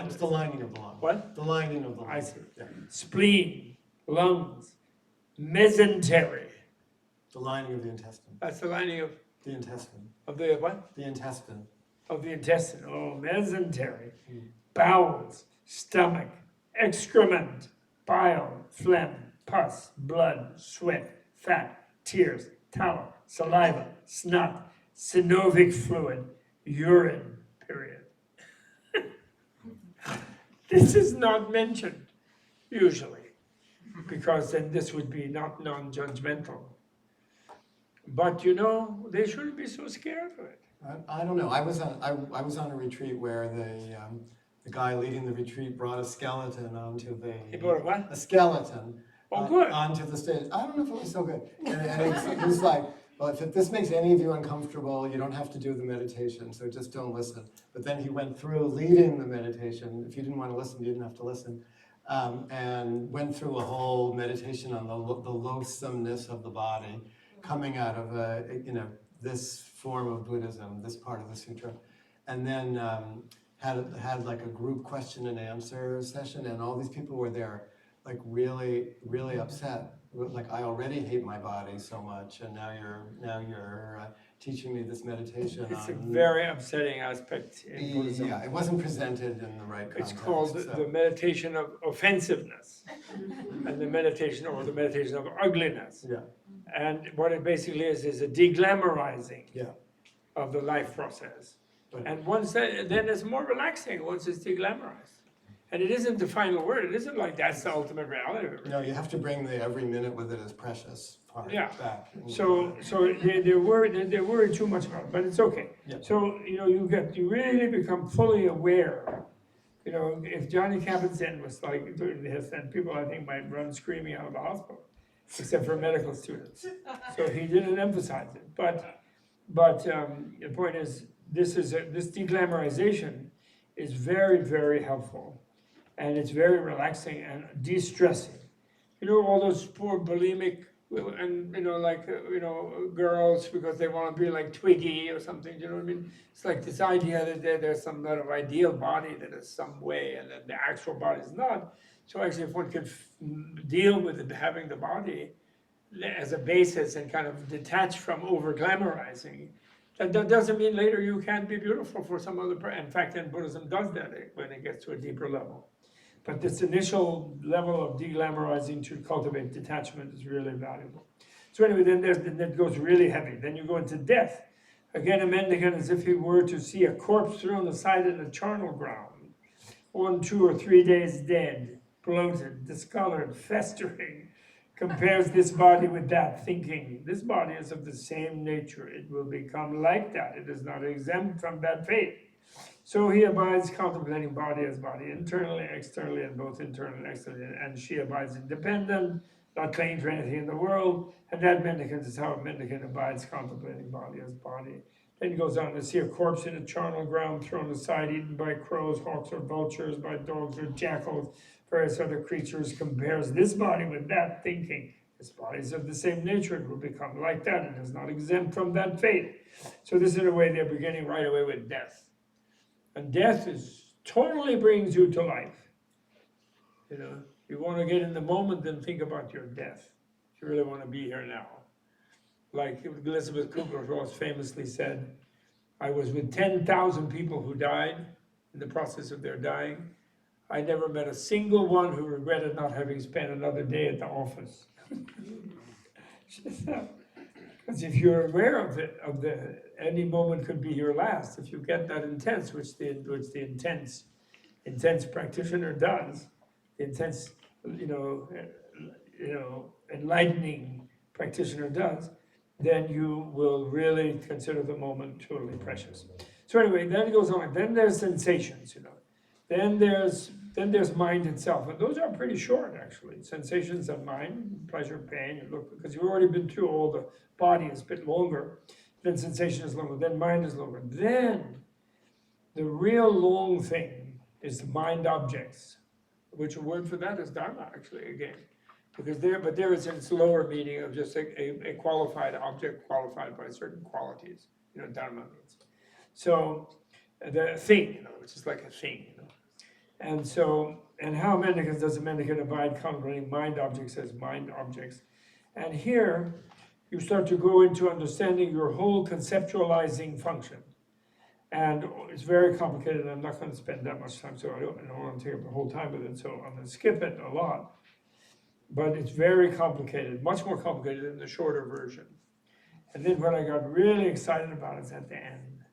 It's the lining of the lung. What? The lining of the lung. I see. Yeah. Spleen, lungs, mesentery. The lining of the intestine. That's the lining of The intestine. the what? The intestine. Of the intestine. Oh, mesentery. Bowels, stomach, excrement, bile, phlegm, pus, blood, sweat, fat, tears, tallow, saliva, snot, synovic fluid, urine, period. This is not mentioned, usually, because then this would be not non-judgmental. But you know, they shouldn't be so scared of it. I don't know. I was on a retreat where the guy leading the retreat brought a skeleton onto the. He brought a what? A skeleton. Oh, good. Onto the stage. I don't know if it was so good. And he was like, well, if this makes any of you uncomfortable, you don't have to do the meditation, so just don't listen. But then he went through leading the meditation. If you didn't want to listen, you didn't have to listen. And went through a whole meditation on the loathsomeness of the body, coming out of this form of Buddhism, this part of the sutra, and then had like a group question and answer session, and all these people were there, like really, really upset. Like, I already hate my body so much, and now you're teaching me this meditation. It's a very upsetting aspect in Buddhism. Yeah, it wasn't presented in the right context. It's called the meditation of offensiveness, and the meditation of ugliness. Yeah. And what it basically is a deglamorizing Yeah. of the life process. Right. And once that, then it's more relaxing once it's deglamorized. And it isn't the final word. It isn't like that's the ultimate reality of it. No, you have to bring the every minute with it as precious part back. So they're worried too much about it, but it's okay. Yeah. So you really become fully aware. You know, if Johnny Kabat-Zinn was like doing this, then people I think might run screaming out of the hospital, except for medical students. So he didn't emphasize it. But the point is, this deglamorization is very, very helpful. And it's very relaxing and de-stressing. You know, all those poor bulimic and girls because they want to be like Twiggy or something. You know what I mean? It's like this idea that there's some kind of ideal body that is some way, and that the actual body is not. So actually, if one can deal with it, having the body as a basis and kind of detach from over glamorizing, that doesn't mean later you can't be beautiful for some other person. In fact, then Buddhism does that when it gets to a deeper level. But this initial level of deglamorizing to cultivate detachment is really valuable. So anyway, then that goes really heavy. Then you go into death. Again, a mendicant as if he were to see a corpse thrown aside in a charnel ground, 1, 2, or 3 days dead, bloated, discolored, festering, compares this body with that, thinking, this body is of the same nature. It will become like that. It is not exempt from that fate. So he abides contemplating body as body, internally, externally, and both internally and externally, and she abides independent, not clinging to anything in the world, and that mendicant is how a mendicant abides contemplating body as body. Then he goes on to see a corpse in a charnel ground thrown aside, eaten by crows, hawks, or vultures, by dogs or jackals, various other creatures, compares this body with that, thinking, Its body is of the same nature, it will become like that. It is not exempt from that fate. So this, in a way, they're beginning right away with death. And death totally brings you to life. You know, you want to get in the moment, then think about your death. If you really want to be here now. Like Elizabeth Kubler-Ross famously said, I was with 10,000 people who died in the process of their dying. I never met a single one who regretted not having spent another day at the office. Because if you're aware of any moment could be your last. If you get that intense, which the intense practitioner does, the intense, enlightening practitioner does, then you will really consider the moment totally precious. So anyway, then it goes on. Then there's sensations, Then there's mind itself, and those are pretty short actually. Sensations of mind, pleasure, pain. Because you've already been through all the body is a bit longer. Then sensation is longer. Then mind is longer. Then the real long thing is the mind objects, which a word for that is dharma actually again. Because there is its lower meaning of just a qualified object qualified by certain qualities. Dharma means. So the thing, which is like a thing, And so, and how mendicants does a mendicant abide contemplating mind objects as mind objects? And here, you start to go into understanding your whole conceptualizing function. And it's very complicated, and I'm not going to spend that much time, so I don't want to take up the whole time with it, so I'm going to skip it a lot. But it's very complicated, much more complicated than the shorter version. And then what I got really excited about is at the end.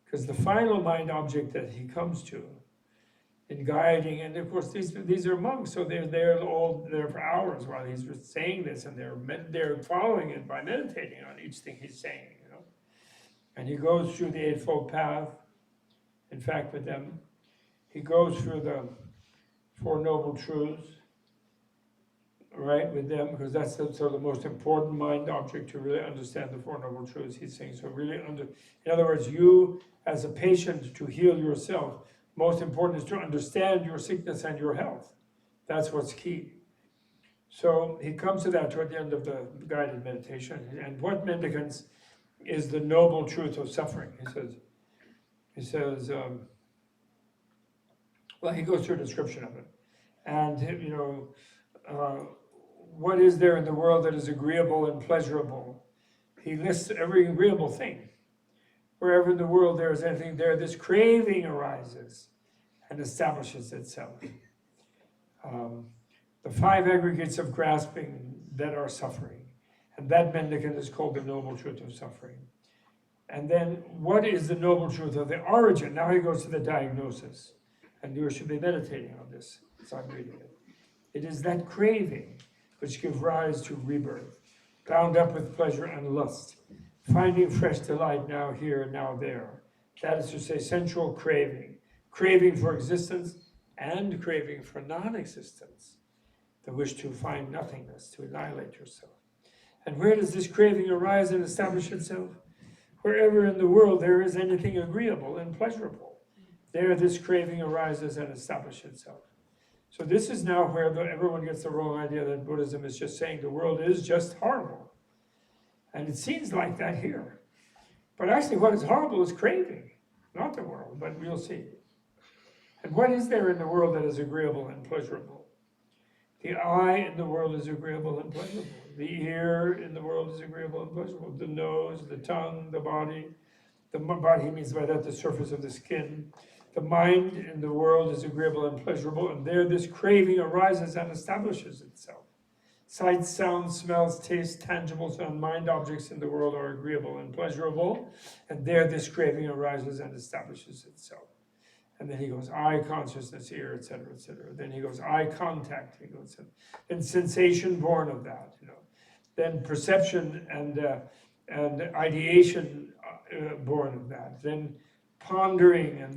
Because the final mind object that he comes to, in guiding, and of course these are monks, so they're there for hours while he's saying this, and they're following it by meditating on each thing he's saying, And he goes through the Eightfold Path. In fact, with them, he goes through the Four Noble Truths, right, with them, because that's the most important mind object to really understand the Four Noble Truths, he's saying. So really, in other words, you as a patient to heal yourself, most important is to understand your sickness and your health. That's what's key. So he comes to that toward the end of the guided meditation. And what mendicants is the noble truth of suffering? He says, well, he goes through a description of it. And, what is there in the world that is agreeable and pleasurable? He lists every agreeable thing. Wherever in the world there is anything there, this craving arises and establishes itself. The five aggregates of grasping that are suffering. And that mendicant is called the noble truth of suffering. And then what is the noble truth of the origin? Now he goes to the diagnosis. And you should be meditating on this as I'm reading it. It is that craving which gives rise to rebirth, bound up with pleasure and lust, finding fresh delight now here, now there. That is to say, sensual craving, craving for existence and craving for non-existence, the wish to find nothingness, to annihilate yourself. And where does this craving arise and establish itself? Wherever in the world there is anything agreeable and pleasurable, there this craving arises and establishes itself. So this is now where everyone gets the wrong idea that Buddhism is just saying the world is just horrible. And it seems like that here. But actually what is horrible is craving, not the world, but we'll see. And what is there in the world that is agreeable and pleasurable? The eye in the world is agreeable and pleasurable. The ear in the world is agreeable and pleasurable. The nose, the tongue, the body. The body means by that the surface of the skin. The mind in the world is agreeable and pleasurable, and there this craving arises and establishes itself. Sights, sounds, smells, tastes, tangibles, and mind objects in the world are agreeable and pleasurable, and there this craving arises and establishes itself. And then he goes, eye consciousness, ear, etc., etc. Then he goes, eye contact. He goes, and sensation born of that. Then perception and ideation born of that. Then pondering, and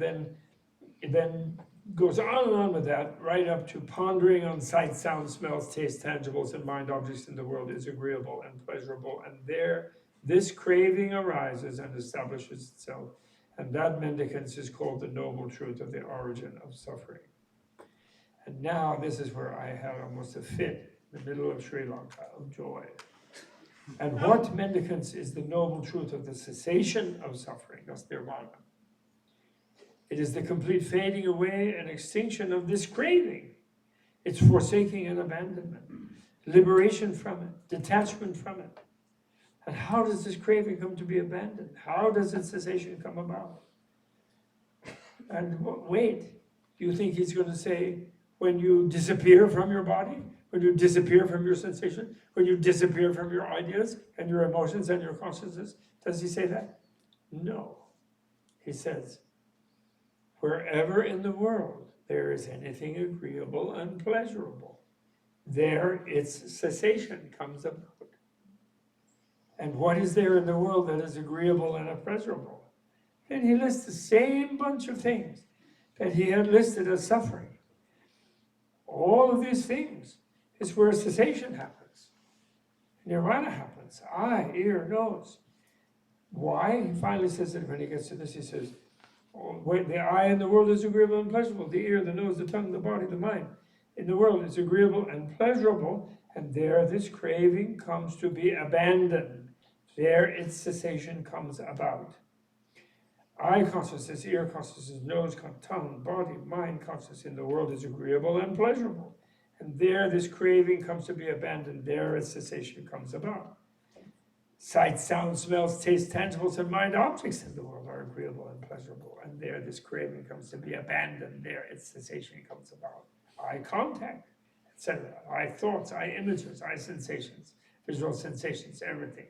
then goes on and on with that, right up to pondering on sight, sound, smells, taste, tangibles, and mind objects in the world is agreeable and pleasurable. And there, this craving arises and establishes itself. And that mendicance is called the noble truth of the origin of suffering. And now this is where I had almost a fit. in the middle of Sri Lanka, of joy. And what mendicants is the noble truth of the cessation of suffering, that's nirvana. It is the complete fading away and extinction of this craving. It's forsaking and abandonment, liberation from it, detachment from it. And how does this craving come to be abandoned? How does its cessation come about? And wait, do you think he's going to say, when you disappear from your body, when you disappear from your sensation, when you disappear from your ideas and your emotions and your consciousness? Does he say that? No. He says, wherever in the world there is anything agreeable and pleasurable, there its cessation comes about. And what is there in the world that is agreeable and pleasurable? And he lists the same bunch of things that he had listed as suffering. All of these things is where cessation happens. Nirvana happens. Eye, ear, nose. Why? He finally says it when he gets to this. He says, the eye in the world is agreeable and pleasurable. The ear, the nose, the tongue, the body, the mind in the world is agreeable and pleasurable. And there this craving comes to be abandoned. There its cessation comes about. Eye consciousness, ear consciousness, nose, tongue, body, mind consciousness in the world is agreeable and pleasurable. And there this craving comes to be abandoned. There its cessation comes about. Sight, sound, smells, taste, tangibles, and mind objects in the world are agreeable and pleasurable. And there this craving comes to be abandoned. There its cessation comes about. Eye contact, etc. Eye thoughts, eye images, eye sensations, visual sensations, everything.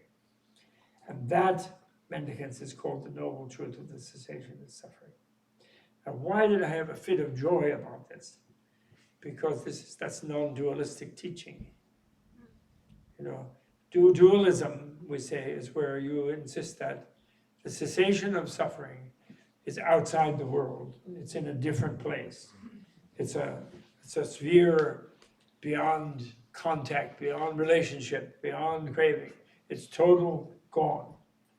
And that, mendicants, is called the noble truth of the cessation of suffering. Now, why did I have a fit of joy about this? Because that's non-dualistic teaching. You know, dualism, we say, is where you insist that the cessation of suffering is outside the world. It's in a different place. It's a sphere beyond contact, beyond relationship, beyond craving. It's total gone.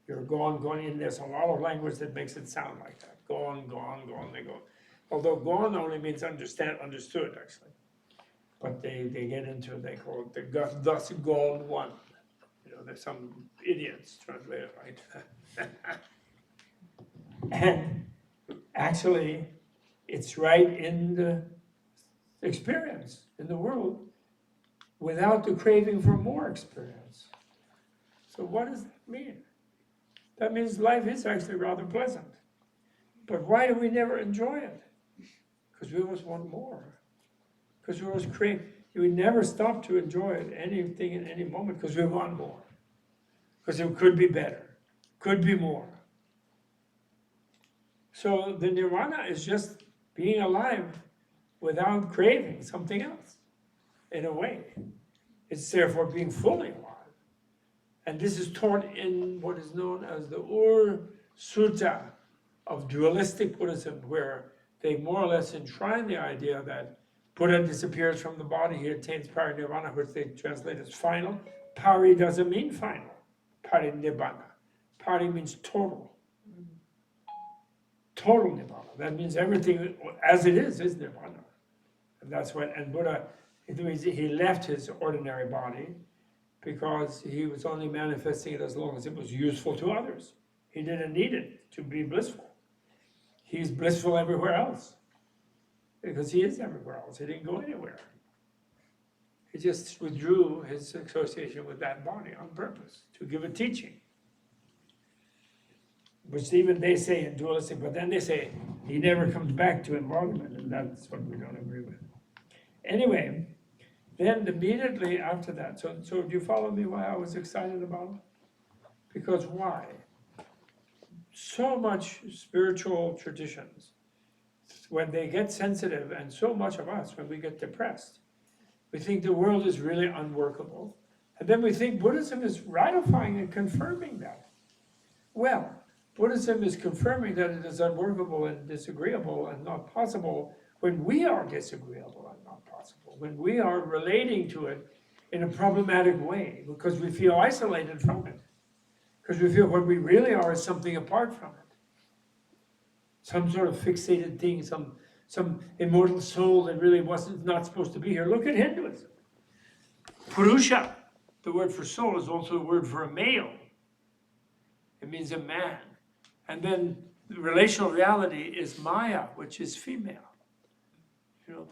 You're gone in. There's a lot of language that makes it sound like that. Gone, they go. Although gone only means understood, actually. But they get into it, they call it the thus gone one. You know, there's some idiots translate it right. And actually, it's right in the experience, in the world, without the craving for more experience. So what does that mean? That means life is actually rather pleasant. But why do we never enjoy it? Because we always want more. Because we always crave. We never stop to enjoy anything in any moment because we want more. Because it could be better, could be more. So the nirvana is just being alive without craving something else, in a way. It's therefore being fully alive. And this is taught in what is known as the Sutta of dualistic Buddhism, where they more or less enshrine the idea that Buddha disappears from the body, he attains parinirvana, which they translate as final. Pari doesn't mean final. Parinirvana. Pari means total. Total nirvana. That means everything as it is nirvana. And that's what, and Buddha, he left his ordinary body because he was only manifesting it as long as it was useful to others. He didn't need it to be blissful. He's blissful everywhere else because he is everywhere else. He didn't go anywhere. He just withdrew his association with that body on purpose to give a teaching, which even they say in dualistic, but then they say he never comes back to embodiment, and that's what we don't agree with. Anyway, then immediately after that, so do you follow me why I was excited about it? Because why? So much spiritual traditions, when they get sensitive, and so much of us, when we get depressed, we think the world is really unworkable. And then we think Buddhism is ratifying and confirming that. Well, Buddhism is confirming that it is unworkable and disagreeable and not possible when we are disagreeable and not possible, when we are relating to it in a problematic way, because we feel isolated from it. Because we feel what we really are is something apart from it. Some sort of fixated thing, some immortal soul that really not supposed to be here. Look at Hinduism. Purusha, the word for soul, is also a word for a male. It means a man. And then the relational reality is Maya, which is female.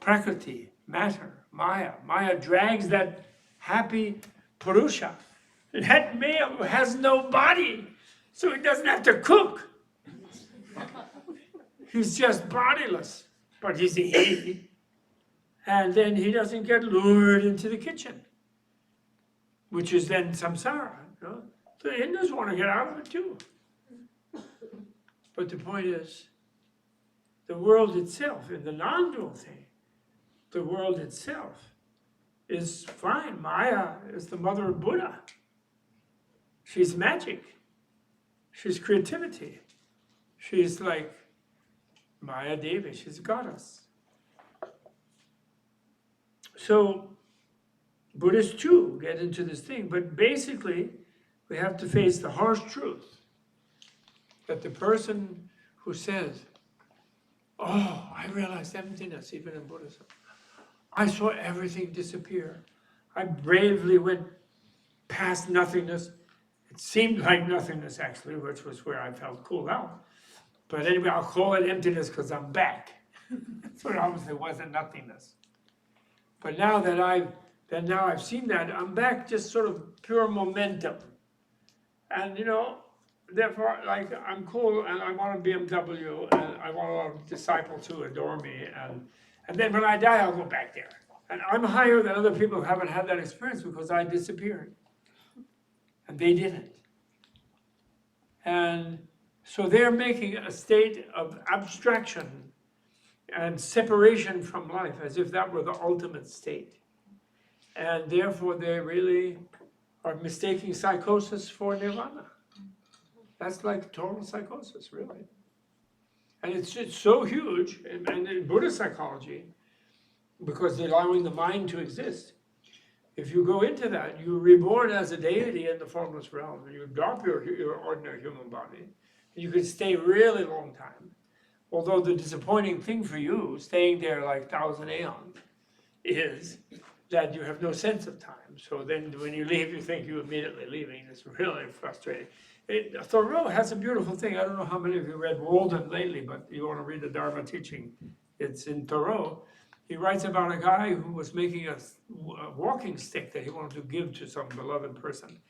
Prakriti, matter, Maya. Maya drags that happy Purusha. That male who has no body, so he doesn't have to cook. He's just bodiless, but he's a he. And then he doesn't get lured into the kitchen, which is then samsara. The Hindus want to get out of it too. But the point is, the world itself, in the non-dual thing, the world itself is fine. Maya is the mother of Buddha. She's magic. She's creativity. She's like Maya Devi. She's a goddess. So Buddhists too get into this thing, but basically we have to face the harsh truth that the person who says, oh, I realized emptiness even in Buddhism. I saw everything disappear. I bravely went past nothingness. It seemed like nothingness actually, which was where I felt cooled out. But anyway, I'll call it emptiness because I'm back. So it obviously wasn't nothingness. But now that I've seen that, I'm back just sort of pure momentum. And therefore, like, I'm cool and I want a BMW and I want a lot of disciples who adore me. And then when I die, I'll go back there. And I'm higher than other people who haven't had that experience because I disappeared. And they didn't. And so they're making a state of abstraction and separation from life as if that were the ultimate state. And therefore they really are mistaking psychosis for nirvana. That's like total psychosis, really. And it's so huge, and in Buddhist psychology, because they're allowing the mind to exist. If you go into that, you're reborn as a deity in the formless realm, and you drop your ordinary human body, and you can stay a really long time. Although the disappointing thing for you, staying there like 1,000 aeons, is that you have no sense of time. So then when you leave, you think you're immediately leaving. It's really frustrating. Thoreau has a beautiful thing. I don't know how many of you read Walden lately, but you want to read the Dharma teaching. It's in Thoreau. He writes about a guy who was making a walking stick that he wanted to give to some beloved person.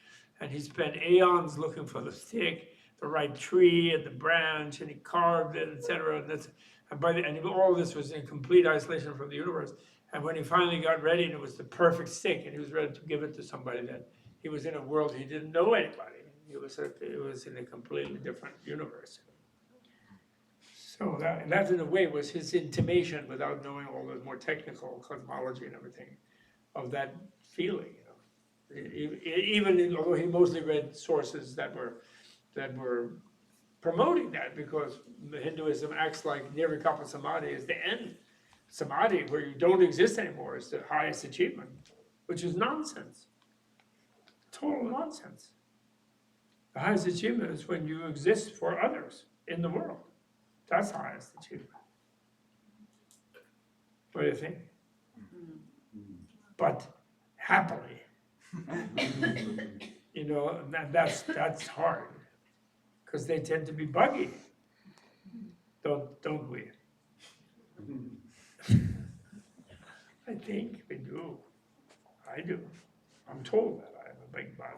And he spent aeons looking for the stick, the right tree and the branch, and he carved it, etc. And all this was in complete isolation from the universe. And when he finally got ready, and it was the perfect stick, and he was ready to give it to somebody, that he was in a world he didn't know anybody. It was in a completely different universe. So that in a way was his intimation, without knowing all the more technical cosmology and everything, of that feeling. Even although he mostly read sources that were promoting that, because Hinduism acts like nirvikapa samadhi is the end. Samadhi, where you don't exist anymore, is the highest achievement, which is nonsense. Total nonsense. The highest achievement is when you exist for others in the world. That's the highest achievement. What do you think? But happily. That's hard. Because they tend to be buggy. Don't we? I think we do. I do. I'm told that I have a big body.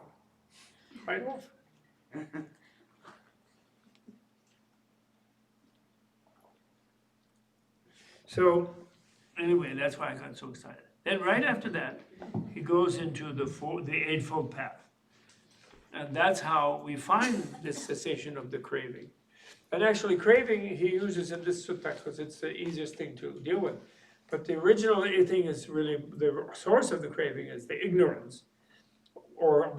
Quite often. So, anyway, that's why I got so excited. Then right after that, he goes into the Eightfold Path. And that's how we find this cessation of the craving. And actually, craving he uses in this sutta because it's the easiest thing to deal with. But the original thing is really, the source of the craving is the ignorance, or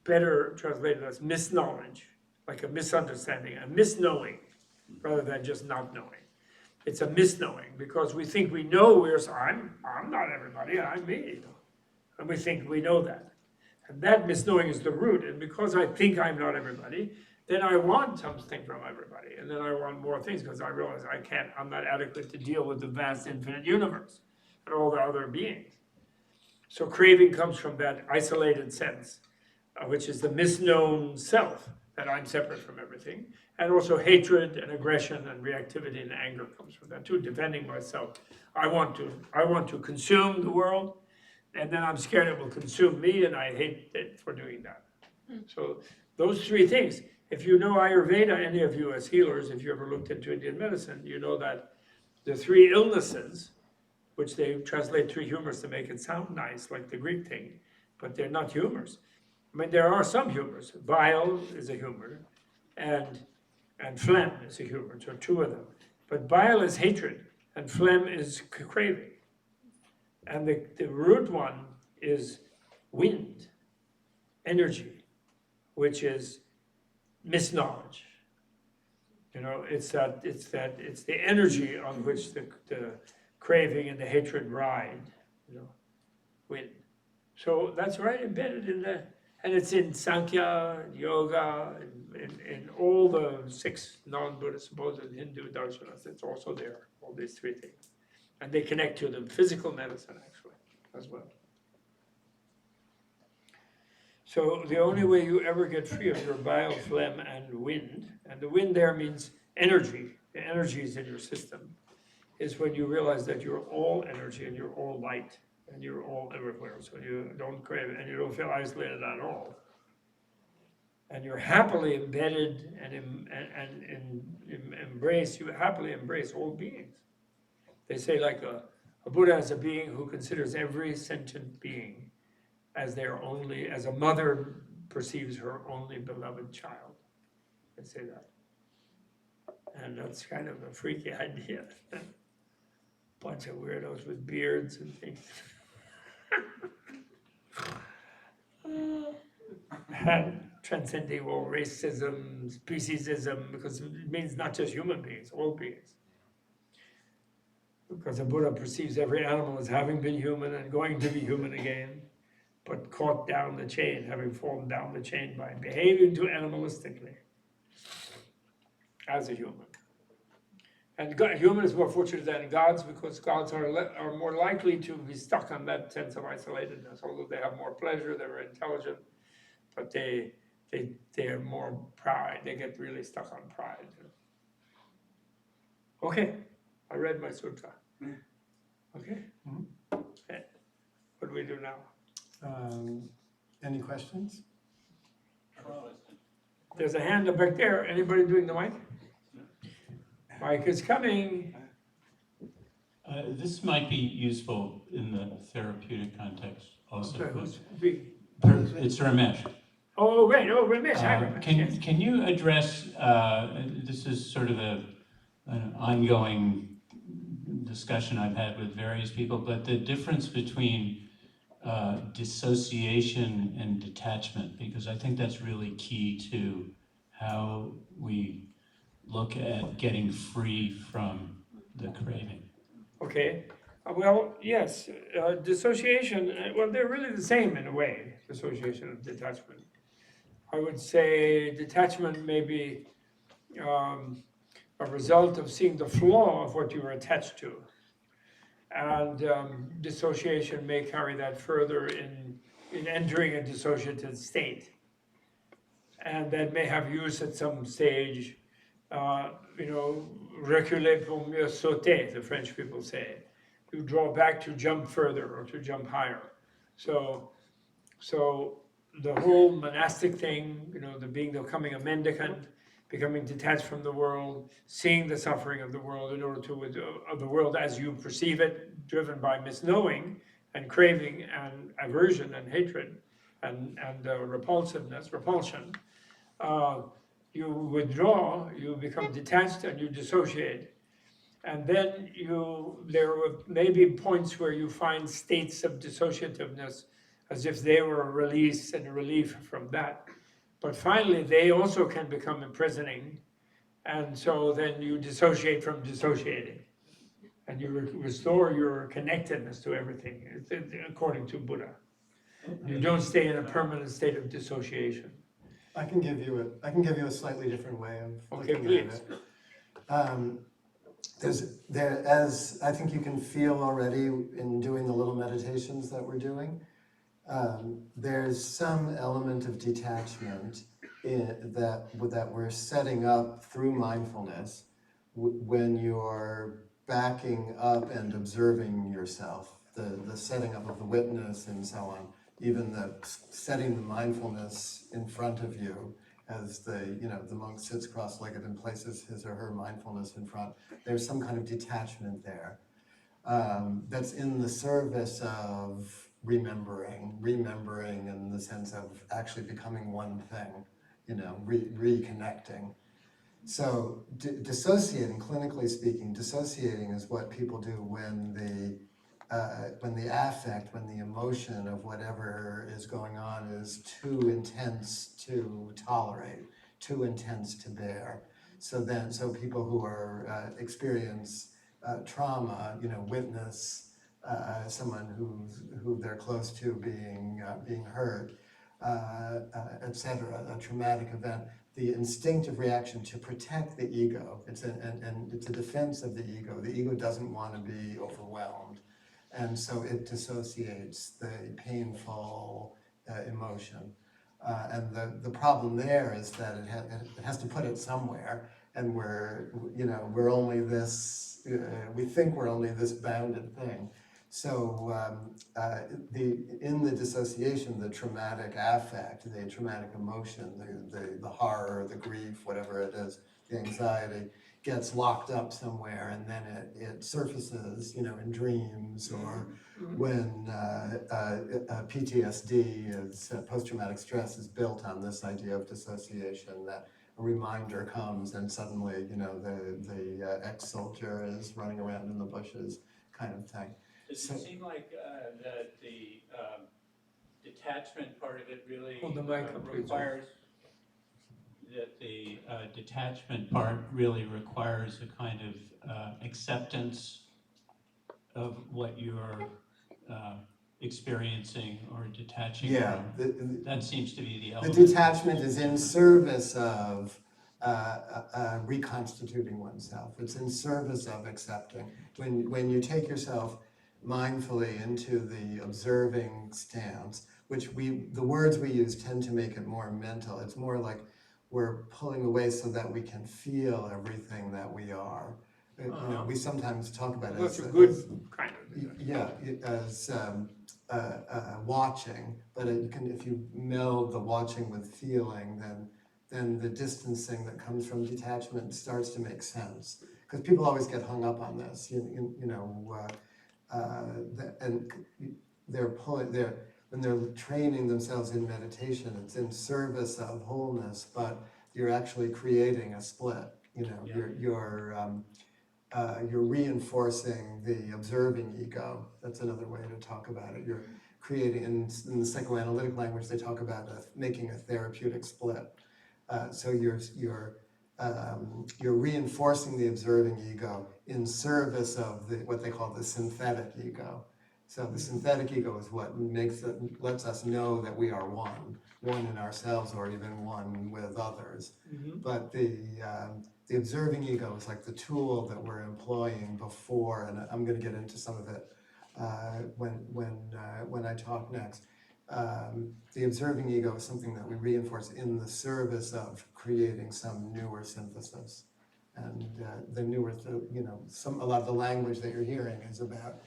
better translated as misknowledge, like a misunderstanding, a misknowing, rather than just not knowing. It's a misknowing because we think we know I'm not everybody, I'm me. And we think we know that. And that misknowing is the root. And because I think I'm not everybody, then I want something from everybody. And then I want more things because I realize I'm not adequate to deal with the vast infinite universe and all the other beings. So craving comes from that isolated sense, which is the misknown self, that I'm separate from everything. And also hatred and aggression and reactivity and anger comes from that too, defending myself. I want to consume the world, and then I'm scared it will consume me, and I hate it for doing that. So those three things. If you know Ayurveda, any of you as healers, if you ever looked into Indian medicine, you know that the three illnesses, which they translate three humors to make it sound nice, like the Greek thing, but they're not humors. I mean, there are some humors. Bile is a humor, and phlegm is a humor, so two of them. But bile is hatred, and phlegm is craving. And the root one is wind, energy, which is misknowledge. You know, it's the energy on which the craving and the hatred ride, you know, wind. So that's right embedded in the, and it's in Sankhya, yoga, in all the 6 non-Buddhist supposed Hindu darshanas. It's also there, all these three things. And they connect to the physical medicine, actually, as well. So the only way you ever get free of your bile, phlegm, and wind, and the wind there means energy, the energy is in your system, is when you realize that you're all energy and you're all light and you're all everywhere. So you don't crave and you don't feel isolated at all. And you're happily embedded and you happily embrace all beings. They say like a Buddha is a being who considers every sentient being as as a mother perceives her only beloved child. They say that. And that's kind of a freaky idea. Bunch of weirdos with beards and things. And transcending all racism, speciesism, because it means not just human beings, all beings. Because the Buddha perceives every animal as having been human and going to be human again, but caught down the chain, having fallen down the chain by behaving too animalistically as a human. And human is more fortunate than gods because gods are more likely to be stuck on that sense of isolatedness, although they have more pleasure, they're very intelligent, but they are more pride, they get really stuck on pride. Okay, I read my sutra. Okay? Okay. What do we do now? Any questions? There's a hand up back there. Anybody doing the mic? Mic is coming. This might be useful in the therapeutic context also. Okay, who's It's Ramesh. Oh, right. Oh, Ramesh. Hi, Ramesh. Yes. Can you address, this is sort of an ongoing discussion I've had with various people, but the difference between dissociation and detachment, because I think that's really key to how we look at getting free from the craving. Okay. Well, yes. Dissociation, well, they're really the same in a way, dissociation and detachment. I would say detachment may be a result of seeing the flaw of what you were attached to. And dissociation may carry that further in entering a dissociative state. And that may have use at some stage, reculer pour mieux sauter, the French people say. You draw back to jump further or to jump higher. So the whole monastic thing, becoming a mendicant, becoming detached from the world, seeing the suffering of the world in order to of the world as you perceive it, driven by misknowing and craving and aversion and hatred and repulsion. You withdraw, you become detached, and you dissociate. And then there may be points where you find states of dissociativeness as if they were a release and a relief from that. But finally, they also can become imprisoning. And so then you dissociate from dissociating. And you restore your connectedness to everything, according to Buddha. You don't stay in a permanent state of dissociation. I can give you a slightly different way of looking please. at it. As I think you can feel already in doing the little meditations that we're doing, there's some element of detachment that we're setting up through mindfulness when you're backing up and observing yourself, the setting up of the witness and so on, even the setting the mindfulness in front of you as the monk sits cross-legged and places his or her mindfulness in front. There's some kind of detachment there that's in the service of remembering in the sense of actually becoming one thing, reconnecting. So dissociating, clinically speaking, dissociating is what people do when the affect, when the emotion of whatever is going on is too intense to tolerate, too intense to bear. So people who are experience trauma, witness someone who they're close to being hurt, etc., a traumatic event. The instinctive reaction to protect the ego, it's a defense of the ego. The ego doesn't want to be overwhelmed, and so it dissociates the painful emotion. And the problem there is that it has to put it somewhere, and we're only this. We think we're only this bounded thing. So in the dissociation, the traumatic affect, the traumatic emotion, the horror, the grief, whatever it is, the anxiety, gets locked up somewhere, and then it surfaces, in dreams, or when PTSD is post-traumatic stress is built on this idea of dissociation, that a reminder comes and suddenly, the ex-soldier is running around in the bushes, kind of thing. Does it seem like that the detachment part of it really Hold the mic up, please. requires, that the detachment part really requires a kind of acceptance of what you're experiencing or detaching from? That seems to be the element. The detachment is in service of reconstituting oneself. It's in service of accepting. When you take yourself mindfully into the observing stance, which the words we use tend to make it more mental. It's more like we're pulling away so that we can feel everything that we are. We sometimes talk about it That's as a good kind of as watching, but if you meld the watching with feeling, then the distancing that comes from detachment starts to make sense. Because people always get hung up on this, and when they're training themselves in meditation, it's in service of wholeness, but you're actually creating a split. You're reinforcing the observing ego. That's another way to talk about it. You're creating, in the psychoanalytic language, they talk about making a therapeutic split. So you're reinforcing the observing ego in service of what they call the synthetic ego. So the synthetic ego is what lets us know that we are one in ourselves, or even one with others. But the observing ego is like the tool that we're employing before, and I'm going to get into some of it when I talk next. The observing ego is something that we reinforce in the service of creating some newer synthesis. And the newer, a lot of the language that you're hearing is about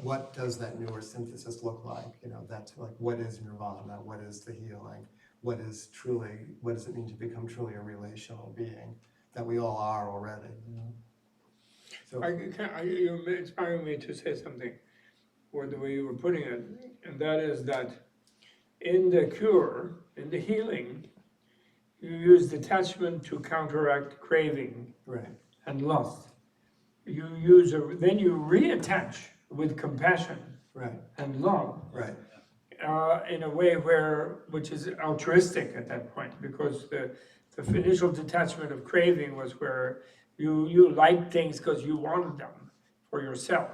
what does that newer synthesis look like? That's like, what is nirvana? What is the healing? What does it mean to become truly a relational being that we all are already? So you're inspiring me to say something, or the way you were putting it, and that is that in the cure, in the healing, you use detachment to counteract craving and lust. Then you reattach with compassion and love in a way which is altruistic at that point, because the initial detachment of craving was where you liked things because you wanted them for yourself.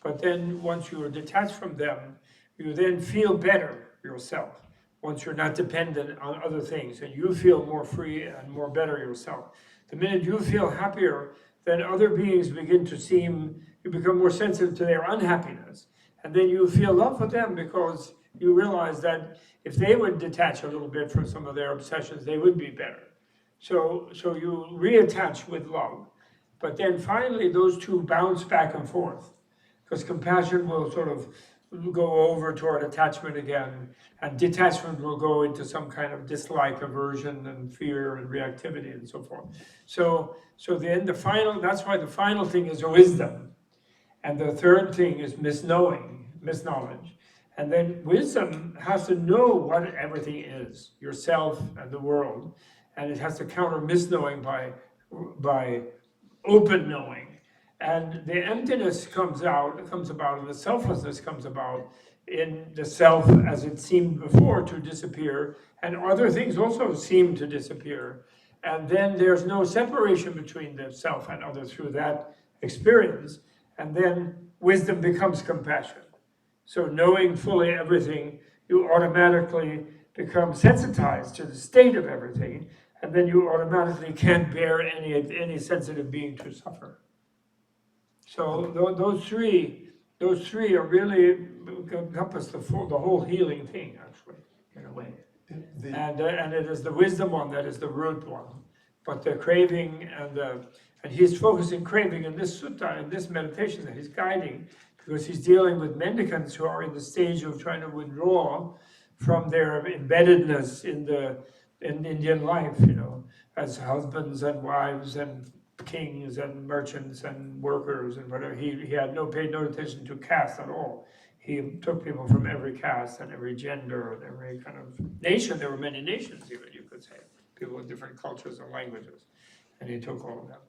But then once you are detached from them, you then feel better yourself. Once you're not dependent on other things, and you feel more free and more better yourself. The minute you feel happier, then other beings begin to you become more sensitive to their unhappiness. And then you feel love for them because you realize that if they would detach a little bit from some of their obsessions, they would be better. So you reattach with love. But then finally, those two bounce back and forth, because compassion will sort of go over toward attachment again, and detachment will go into some kind of dislike, aversion, and fear and reactivity and so forth. So then that's why the final thing is wisdom. And the third thing is misknowledge. And then wisdom has to know what everything is, yourself and the world. And it has to counter misknowing by open knowing. And the emptiness comes about, and the selflessness comes about in the self as it seemed before to disappear, and other things also seem to disappear. And then there's no separation between the self and others through that experience. And then wisdom becomes compassion. So knowing fully everything, you automatically become sensitized to the state of everything, and then you automatically can't bear any sensitive being to suffer. So those three are really encompass the whole healing thing, actually, in a way. And it is the wisdom one that is the root one. But the craving and he's focusing craving in this sutta, in this meditation that he's guiding, because he's dealing with mendicants who are in the stage of trying to withdraw from their embeddedness in Indian life, as husbands and wives and kings and merchants and workers and whatever. He had paid no attention to caste at all. He took people from every caste and every gender and every kind of nation. There were many nations, even, you could say, people with different cultures and languages. And he took all of them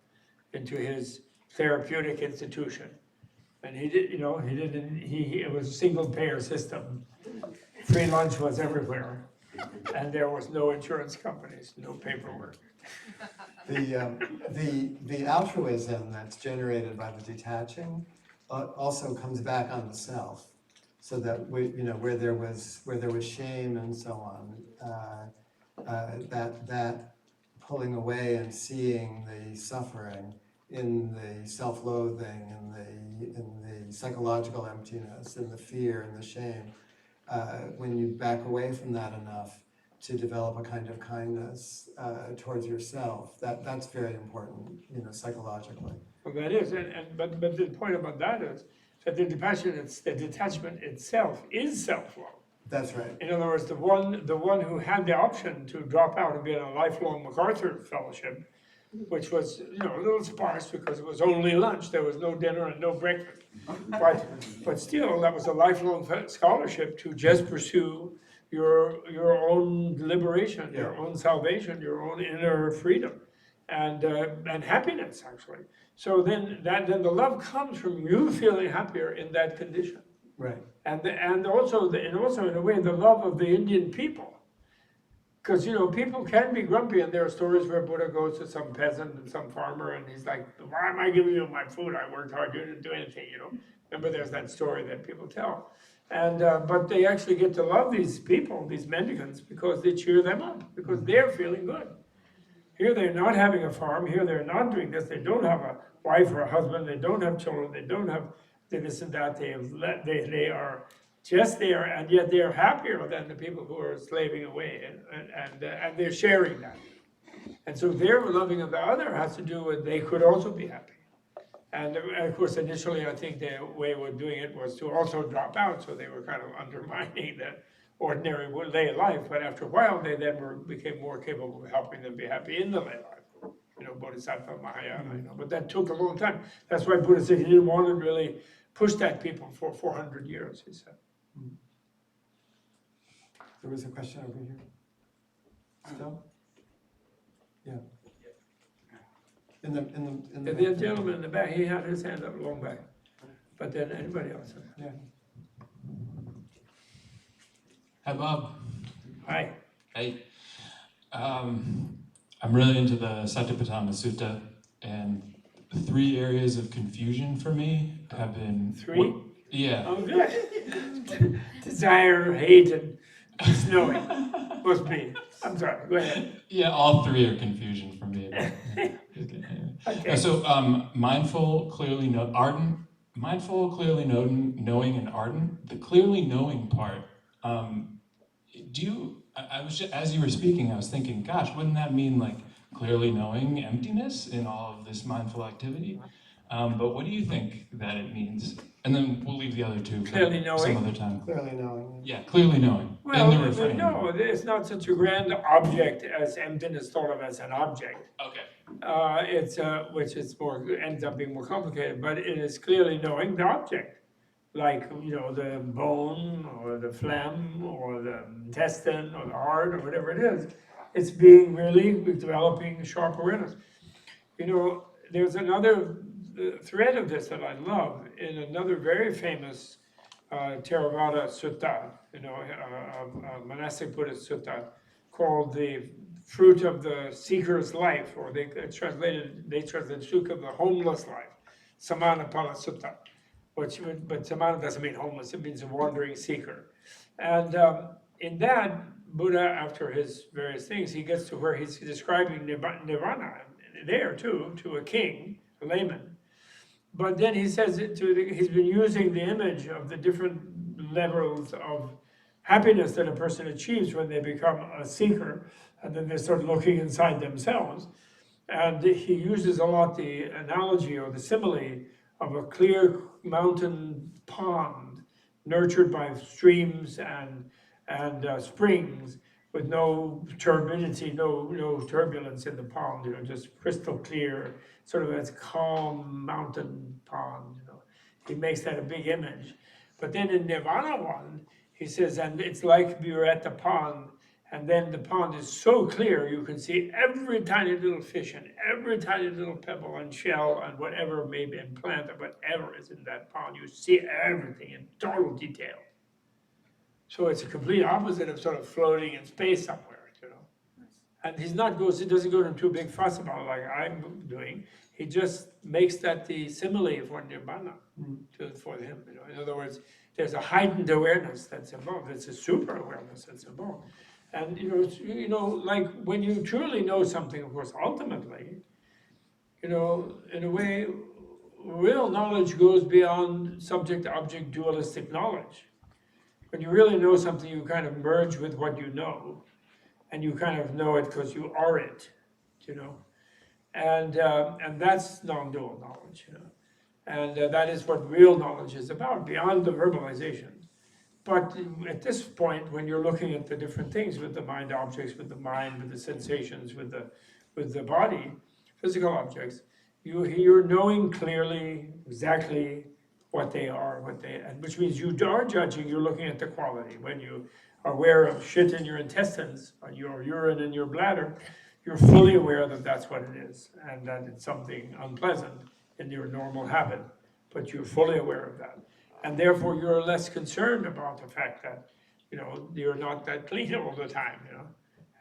into his therapeutic institution. And he did, it was a single payer system. Free lunch was everywhere. And there was no insurance companies, no paperwork. The altruism that's generated by the detaching also comes back on the self, so that where there was shame and so on, that pulling away and seeing the suffering in the self-loathing, in the psychological emptiness, in the fear and the shame. When you back away from that enough to develop a kind of kindness towards yourself, that's very important, psychologically. Well, that is, but the point about that is that the detachment itself is self-love. That's right. In other words, the one who had the option to drop out and be in a lifelong MacArthur fellowship, which was a little sparse because it was only lunch. There was no dinner and no breakfast. But still, that was a lifelong scholarship to just pursue your own liberation, your own salvation, your own inner freedom, and happiness, actually. So then the love comes from you feeling happier in that condition. Right. And also in a way the love of the Indian people. Because people can be grumpy, and there are stories where Buddha goes to some peasant and some farmer, and he's like, "Why am I giving you my food? I worked hard, you didn't do anything." Remember, there's that story that people tell, and but they actually get to love these people, these mendicants, because they cheer them up, because they're feeling good. Here they're not having a farm. Here they're not doing this. They don't have a wife or a husband. They don't have children. They don't have this and that. They are just there, and yet they're happier than the people who are slaving away, and they're sharing that. And so their loving of the other has to do with they could also be happy. And of course, initially, I think the way of doing it was to also drop out, so they were kind of undermining the ordinary lay life. But after a while, they then became more capable of helping them be happy in the lay life. Bodhisattva, Mahayana, but that took a long time. That's why Buddha said he didn't want to really push that people for 400 years, he said. There was a question over here. Still? Yeah. In The gentleman in the back, he had his hand up long back. But then anybody else? Yeah. Hi, Bob. Hi. Hey. I'm really into the Satipatthana Sutta, and 3 areas of confusion for me have been... 3? Yeah. Oh, good. Desire, hate, and snowing. Must be. I'm sorry, go ahead. Yeah, all 3 are confusion for me. Okay. So mindful, clearly ardent mindful, clearly knowing, and ardent. The clearly knowing part, I was just, as you were speaking, I was thinking, gosh, wouldn't that mean like clearly knowing emptiness in all of this mindful activity? But what do you think that it means? And then we'll leave the other two for Clearly some knowing? other time. Clearly knowing. Yeah, clearly knowing. Well, in the refrain. no, it's not such a grand object as emptiness thought of as an object. Okay. It's which is ends up being more complicated, but it is clearly knowing the object, like the bone or the phlegm or the intestine or the heart or whatever it is. It's being really developing sharp awareness. There's another thread of this that I love in another very famous Theravada sutta, a monastic Buddhist sutta called the fruit of the seeker's life, or they translated fruit of the homeless life, Samanapala Sutta, but Samana doesn't mean homeless, it means a wandering seeker. And in that, Buddha, after his various things, he gets to where he's describing nirvana there too, to a king, a layman. But then he says he's been using the image of the different levels of happiness that a person achieves when they become a seeker, and then they start looking inside themselves. And he uses a lot the analogy or the simile of a clear mountain pond nurtured by streams and springs with no turbidity, no turbulence in the pond, just crystal clear, sort of as calm mountain pond. He makes that a big image. But then in Nirvana one, he says, and it's like you're at the pond, and then the pond is so clear you can see every tiny little fish and every tiny little pebble and shell and whatever may be in plant or whatever is in that pond. You see everything in total detail. So it's a complete opposite of sort of floating in space somewhere, And he doesn't go into too big fuss about it like I'm doing. He just makes that the simile for nirvana for him. In other words, there's a heightened awareness that's involved. It's a super awareness that's involved. And like when you truly know something, of course, ultimately, in a way, real knowledge goes beyond subject-object dualistic knowledge. When you really know something, you kind of merge with what you know, and you kind of know it because you are it, and that's non-dual knowledge, and that is what real knowledge is about, beyond the verbalization. But at this point, when you're looking at the different things with the mind objects, with the mind, with the sensations, with the body, physical objects, you're knowing clearly exactly what they are, which means you are judging, you're looking at the quality. When you are aware of shit in your intestines, or your urine in your bladder, you're fully aware that that's what it is, and that it's something unpleasant in your normal habit, but you're fully aware of that. And therefore you're less concerned about the fact that, you're not that clean all the time,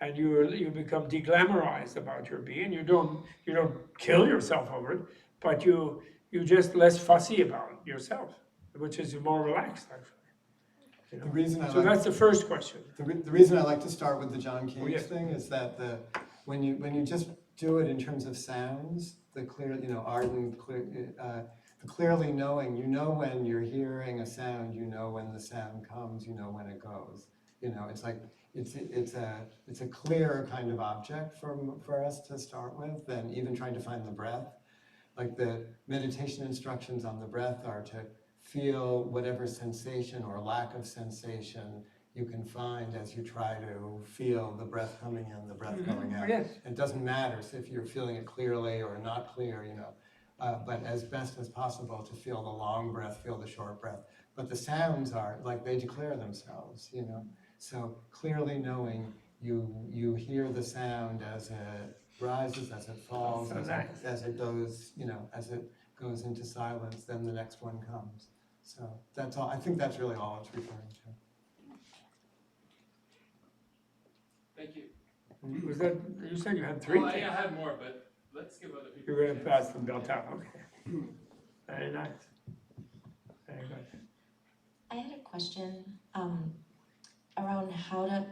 and you become deglamorized about your being. You don't kill yourself over it, but you're just less fussy about yourself, which is more relaxed, actually. The reason so that's the first question. The reason I like to start with the John Cage yes. thing is that when you just do it in terms of sounds, the clear, ardent, clear, the clearly knowing, when you're hearing a sound, when the sound comes, when it goes. It's like it's a clearer kind of object for us to start with than even trying to find the breath. Like the meditation instructions on the breath are to feel whatever sensation or lack of sensation you can find as you try to feel the breath coming in, the breath going out. Yes. It doesn't matter if you're feeling it clearly or not clear, but as best as possible to feel the long breath, feel the short breath. But the sounds are like they declare themselves, So clearly knowing you hear the sound as it rises, as it falls, as it goes, as it goes into silence, then the next one comes. So that's all. I think that's really all it's referring to. Thank you. Was that, you said you had three? Well, I had more, but let's give other people. You're going to pass them belt out, okay. Very nice. Very good. I had a question around how to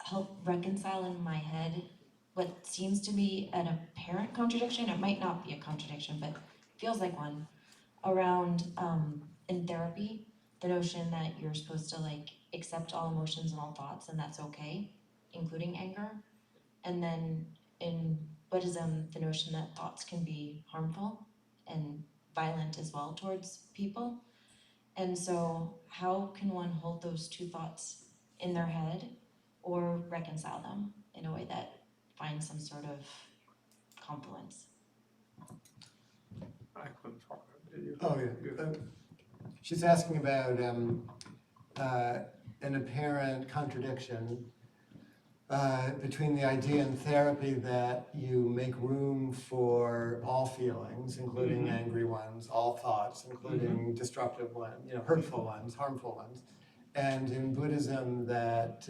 help reconcile in my head what seems to be an apparent contradiction. It might not be a contradiction, but feels like one. around in therapy, the notion that you're supposed to like accept all emotions and all thoughts and that's okay, including anger. And then in Buddhism, the notion that thoughts can be harmful and violent as well towards people. And so how can one hold those two thoughts in their head or reconcile them in a way that finds some sort of confluence? I couldn't follow. Did you? Oh, yeah. She's asking about an apparent contradiction between the idea in therapy that you make room for all feelings, including angry ones, all thoughts, including destructive ones, hurtful ones, harmful ones, and in Buddhism that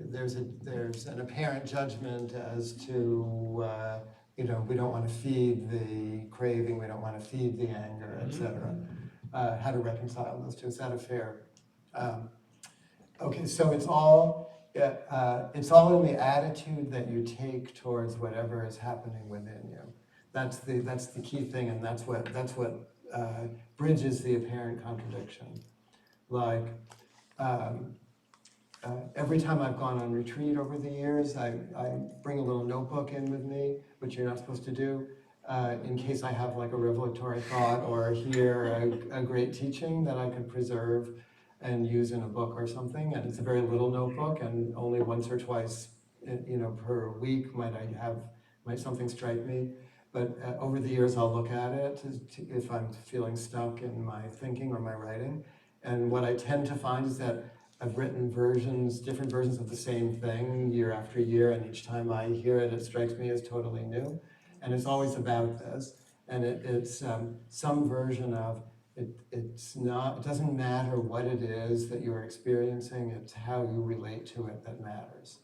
there's an apparent judgment as to we don't want to feed the craving, we don't want to feed the anger, etc. How to reconcile those two? Is that a fair? Okay, so it's all in the attitude that you take towards whatever is happening within you. That's the key thing, and that's what bridges the apparent contradiction. Like every time I've gone on retreat over the years, I bring a little notebook in with me, which you're not supposed to do, in case I have like a revelatory thought or hear a great teaching that I could preserve and use in a book or something. And it's a very little notebook, and only once or twice, per week might something strike me. But over the years, I'll look at it if I'm feeling stuck in my thinking or my writing. And what I tend to find is that I've written different versions of the same thing year after year, and each time I hear it, it strikes me as totally new. And it's always about this. And it's some version of it doesn't matter what it is that you're experiencing, it's how you relate to it that matters.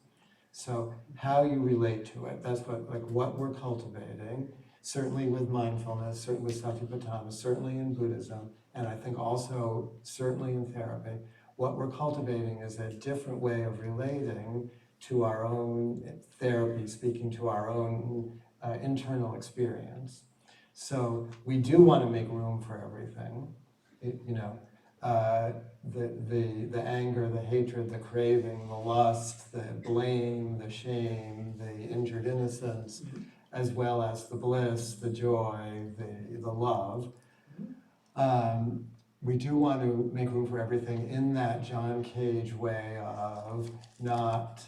So how you relate to it, that's what we're cultivating, certainly with mindfulness, certainly with Satipatthana, certainly in Buddhism, and I think also certainly in therapy. What we're cultivating is a different way of relating to our own therapy, speaking to our own internal experience. So we do want to make room for everything, the anger, the hatred, the craving, the lust, the blame, the shame, the injured innocence, as well as the bliss, the joy, the love. We do want to make room for everything in that John Cage way of not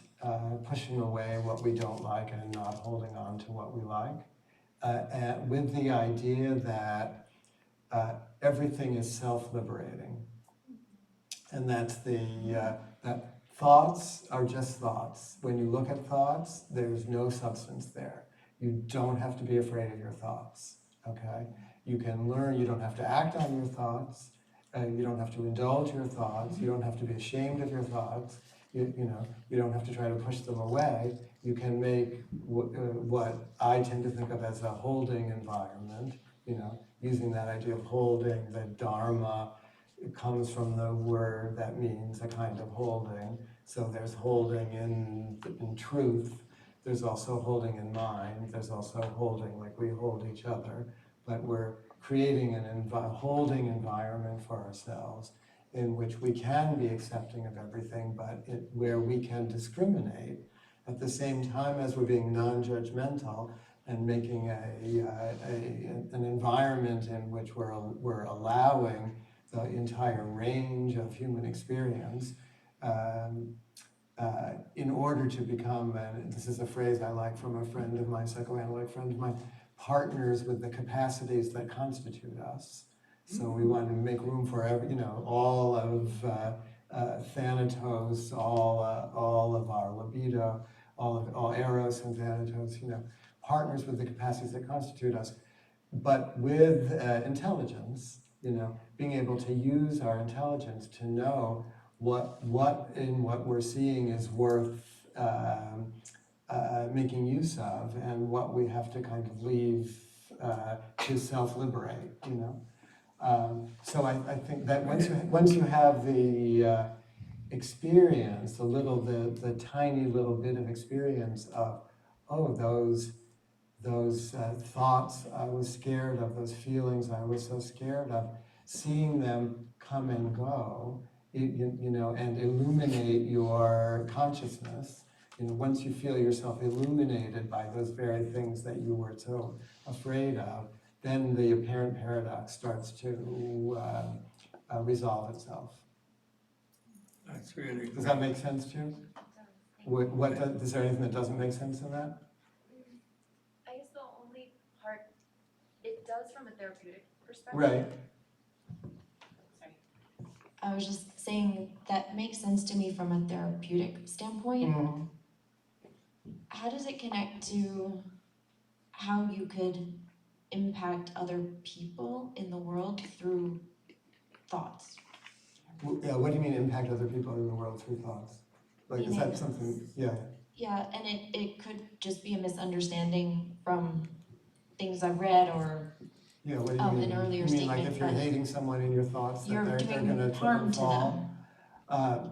pushing away what we don't like and not holding on to what we like. And with the idea that everything is self-liberating, and that's that thoughts are just thoughts. When you look at thoughts, there's no substance there. You don't have to be afraid of your thoughts. Okay, you can learn. You don't have to act on your thoughts. You don't have to indulge your thoughts. You don't have to be ashamed of your thoughts. You don't have to try to push them away. You can make what I tend to think of as a holding environment, using that idea of holding, the Dharma. It comes from the word that means a kind of holding. So there's holding in truth. There's also holding in mind. There's also holding like we hold each other. But we're creating a holding environment for ourselves in which we can be accepting of everything, but where we can discriminate at the same time as we're being non-judgmental and making an environment in which we're allowing the entire range of human experience in order to become, and this is a phrase I like from a friend of mine, psychoanalytic friend of mine, partners with the capacities that constitute us. So we want to make room for all of Thanatos, all of our libido, all Eros and Thanatos, partners with the capacities that constitute us, but with intelligence, being able to use our intelligence to know what we're seeing is worth making use of, and what we have to kind of leave to self-liberate, So I think that once you have the experience, the tiny little bit of experience of, those those thoughts I was scared of, those feelings I was so scared of, seeing them come and go, and illuminate your consciousness. Once you feel yourself illuminated by those very things that you were so afraid of, then the apparent paradox starts to resolve itself. That's really Does that make sense to you? Is there anything that doesn't make sense in that? I guess the only part, it does from a therapeutic perspective. Right. Sorry. I was just saying that makes sense to me from a therapeutic standpoint. Mm-hmm. How does it connect to how you could impact other people in the world through thoughts? Yeah, what do you mean impact other people in the world through thoughts? Like, is that something, yeah. Yeah, and it could just be a misunderstanding from things I've read or Yeah, what do you mean? an earlier You mean like statement if you're that hating someone in your thoughts, that you're they're doing gonna trip harm and to fall? them.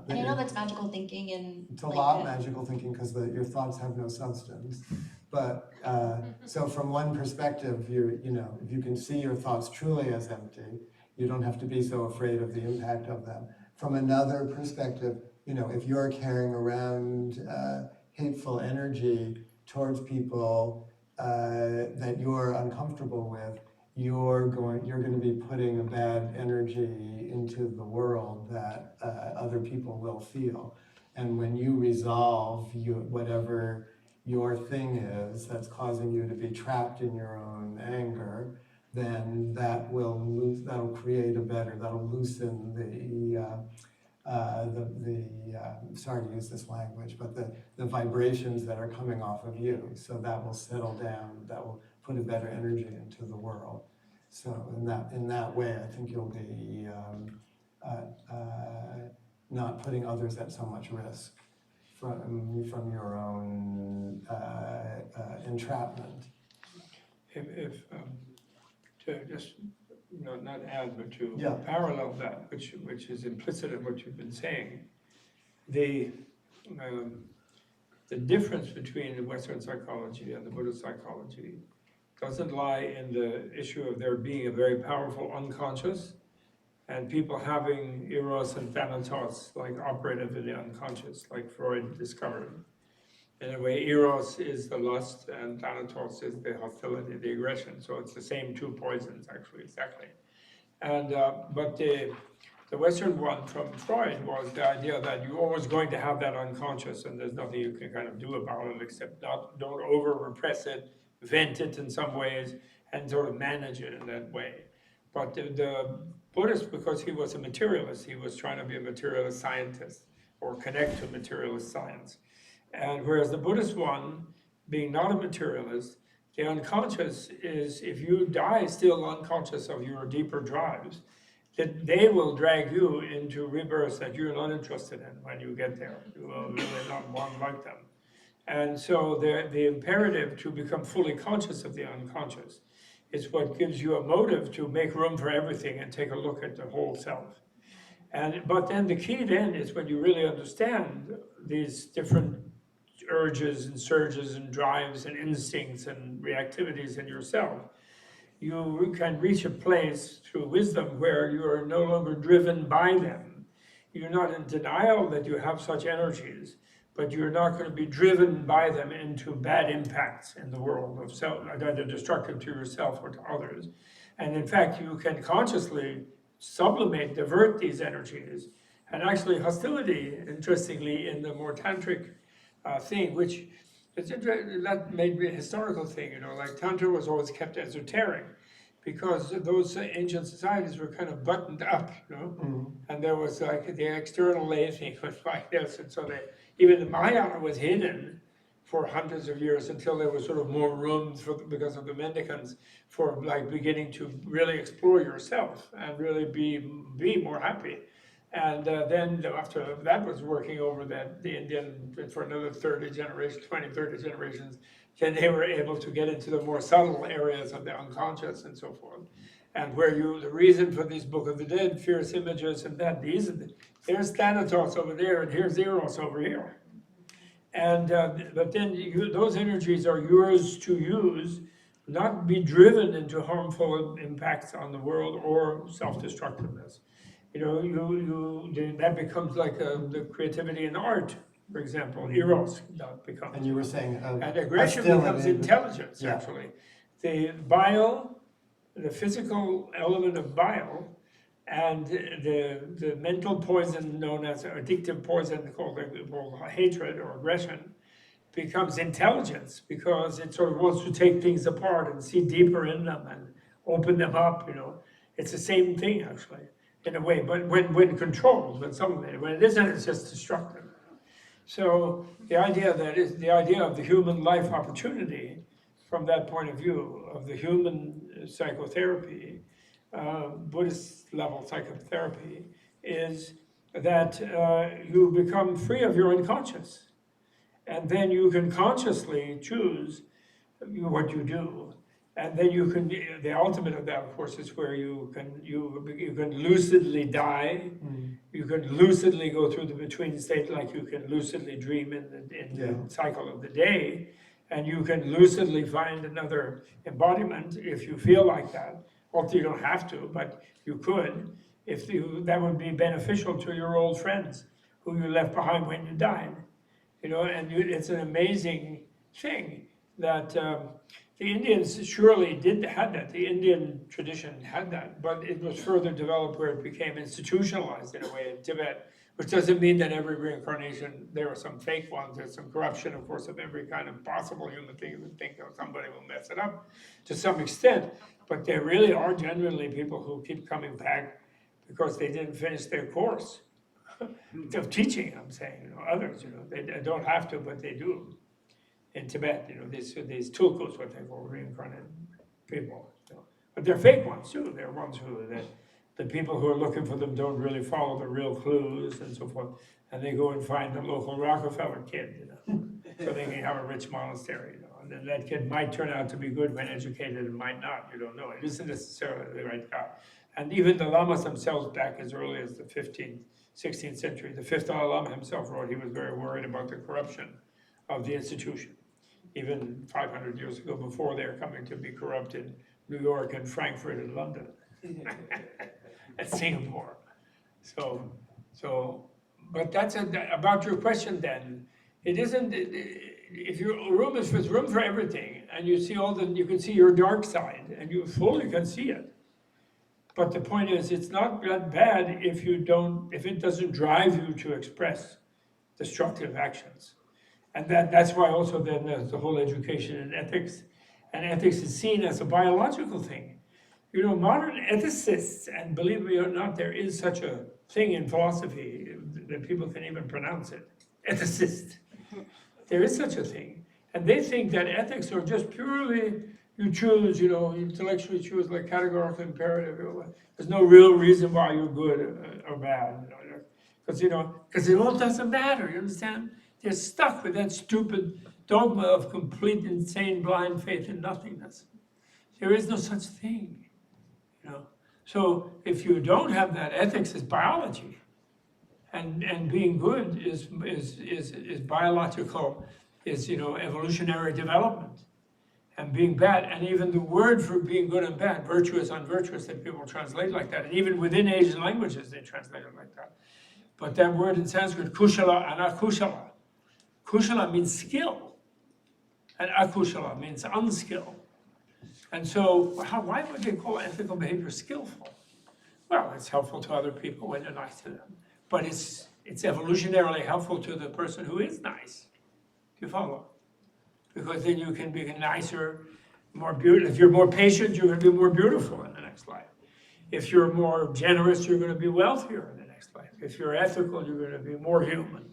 And I know that's magical thinking and It's a like lot magical thinking because your thoughts have no substance. But so from one perspective, if you can see your thoughts truly as empty, you don't have to be so afraid of the impact of them. From another perspective, if you're carrying around hateful energy towards people that you're uncomfortable with, you're going to be putting a bad energy into the world that other people will feel. And when you resolve whatever your thing is that's causing you to be trapped in your own anger, then that'll loosen sorry to use this language, but the vibrations that are coming off of you. So that will settle down, that will put a better energy into the world. So in that way, I think you'll be not putting others at so much risk from your own entrapment. if to just not add, but to Yeah. parallel that, which is implicit in what you've been saying, the difference between the Western psychology and the Buddhist psychology doesn't lie in the issue of there being a very powerful unconscious and people having eros and thanatos like operative in the unconscious, like Freud discovered. In a way, eros is the lust and thanatos is the hostility, the aggression. So it's the same two poisons, actually, exactly. And but the Western one from Freud was the idea that you're always going to have that unconscious, and there's nothing you can kind of do about it except don't over repress it, vent it in some ways, and sort of manage it in that way. But the Buddhist, because he was a materialist, he was trying to be a materialist scientist or connect to materialist science. And whereas the Buddhist one, being not a materialist, the unconscious is, if you die still unconscious of your deeper drives, that they will drag you into rebirths that you're not interested in when you get there. You will really not want like them. And so the imperative to become fully conscious of the unconscious is what gives you a motive to make room for everything and take a look at the whole self. But then the key then is when you really understand these different urges and surges and drives and instincts and reactivities in yourself, you can reach a place through wisdom where you are no longer driven by them. You're not in denial that you have such energies, but you're not going to be driven by them into bad impacts in the world of self, either destructive to yourself or to others. And in fact, you can consciously sublimate, divert these energies. And actually hostility, interestingly, in the more tantric thing, which that made me a historical thing, like Tantra was always kept esoteric because those ancient societies were kind of buttoned up, and there was like the external laity was like this, and so even the Mahayana was hidden for hundreds of years until there was sort of more room because of the mendicants for like beginning to really explore yourself and really be more happy. And then after that was working over the Indian for another 30 generations, 20, 30 generations, then they were able to get into the more subtle areas of the unconscious and so forth. And where the reason for this Book of the Dead, fierce images and that, there's Thanatos over there and here's Eros over here. And, but then those energies are yours to use, not be driven into harmful impacts on the world or self-destructiveness. You know, that becomes like the creativity in art, for example, eros that becomes. And you were saying And aggression hostility, becomes intelligence, yeah. actually. The bile, the physical element of bile, and the mental poison known as addictive poison called hatred or aggression becomes intelligence, because it sort of wants to take things apart and see deeper in them and open them up, you know. It's the same thing, actually, in a way, but when controlled, when it isn't, it's just destructive. So the idea of the human life opportunity, from that point of view, of the human psychotherapy, Buddhist level psychotherapy, is that you become free of your unconscious. And then you can consciously choose what you do. And then you can, the ultimate of that, of course, is where you can lucidly die. You can lucidly go through the between state, like you can lucidly dream in the cycle of the day. And you can lucidly find another embodiment if you feel like that. Although you don't have to, but you could, that would be beneficial to your old friends who you left behind when you died. You know, and it's an amazing thing that the Indians surely had that. The Indian tradition had that, but it was further developed where it became institutionalized in a way in Tibet, which doesn't mean that every reincarnation, there are some fake ones, there's some corruption, of course, of every kind of possible human thing. You would think that somebody will mess it up to some extent, but there really are genuinely people who keep coming back because they didn't finish their course of teaching. I'm saying, you know, others, you know, they don't have to, but they do. In Tibet, you know, these tulkus, what they call reincarnated people, you know. But they're fake ones too. They're ones who the people who are looking for them don't really follow the real clues and so forth, and they go and find the local Rockefeller kid, you know, so they can have a rich monastery, you know. And then that kid might turn out to be good when educated and might not. You don't know. It isn't necessarily the right guy. And even the lamas themselves, back as early as the 15th, 16th century, the fifth Dalai Lama himself wrote he was very worried about the corruption of the institution. Even 500 years ago, before they were coming to be corrupt in New York and Frankfurt and London and Singapore. But that's about your question then. It isn't, if your room is room for everything, and you see you can see your dark side, and you fully can see it. But the point is, it's not that bad if it doesn't drive you to express destructive actions. And that's why also then there's the whole education in ethics. And ethics is seen as a biological thing. You know, modern ethicists, and believe me or not, there is such a thing in philosophy that people can even pronounce it, ethicist. There is such a thing. And they think that ethics are just purely, you choose, you know, intellectually choose like categorical imperative. There's no real reason why you're good or bad. Because it all doesn't matter, you understand? They're stuck with that stupid dogma of complete, insane, blind faith in nothingness. There is no such thing, you know. So if you don't have that, ethics is biology, and being good is biological, is, you know, evolutionary development, and being bad, and even the word for being good and bad, virtuous, unvirtuous, that people translate like that, and even within Asian languages they translate it like that. But that word in Sanskrit, kushala and akushala. Kushala means skill, and akushala means unskill. And so, why would they call ethical behavior skillful? Well, it's helpful to other people when you're nice to them, but it's evolutionarily helpful to the person who is nice. Do you follow? Because then you can be nicer, more beautiful. If you're more patient, you're going to be more beautiful in the next life. If you're more generous, you're going to be wealthier in the next life. If you're ethical, you're going to be more human.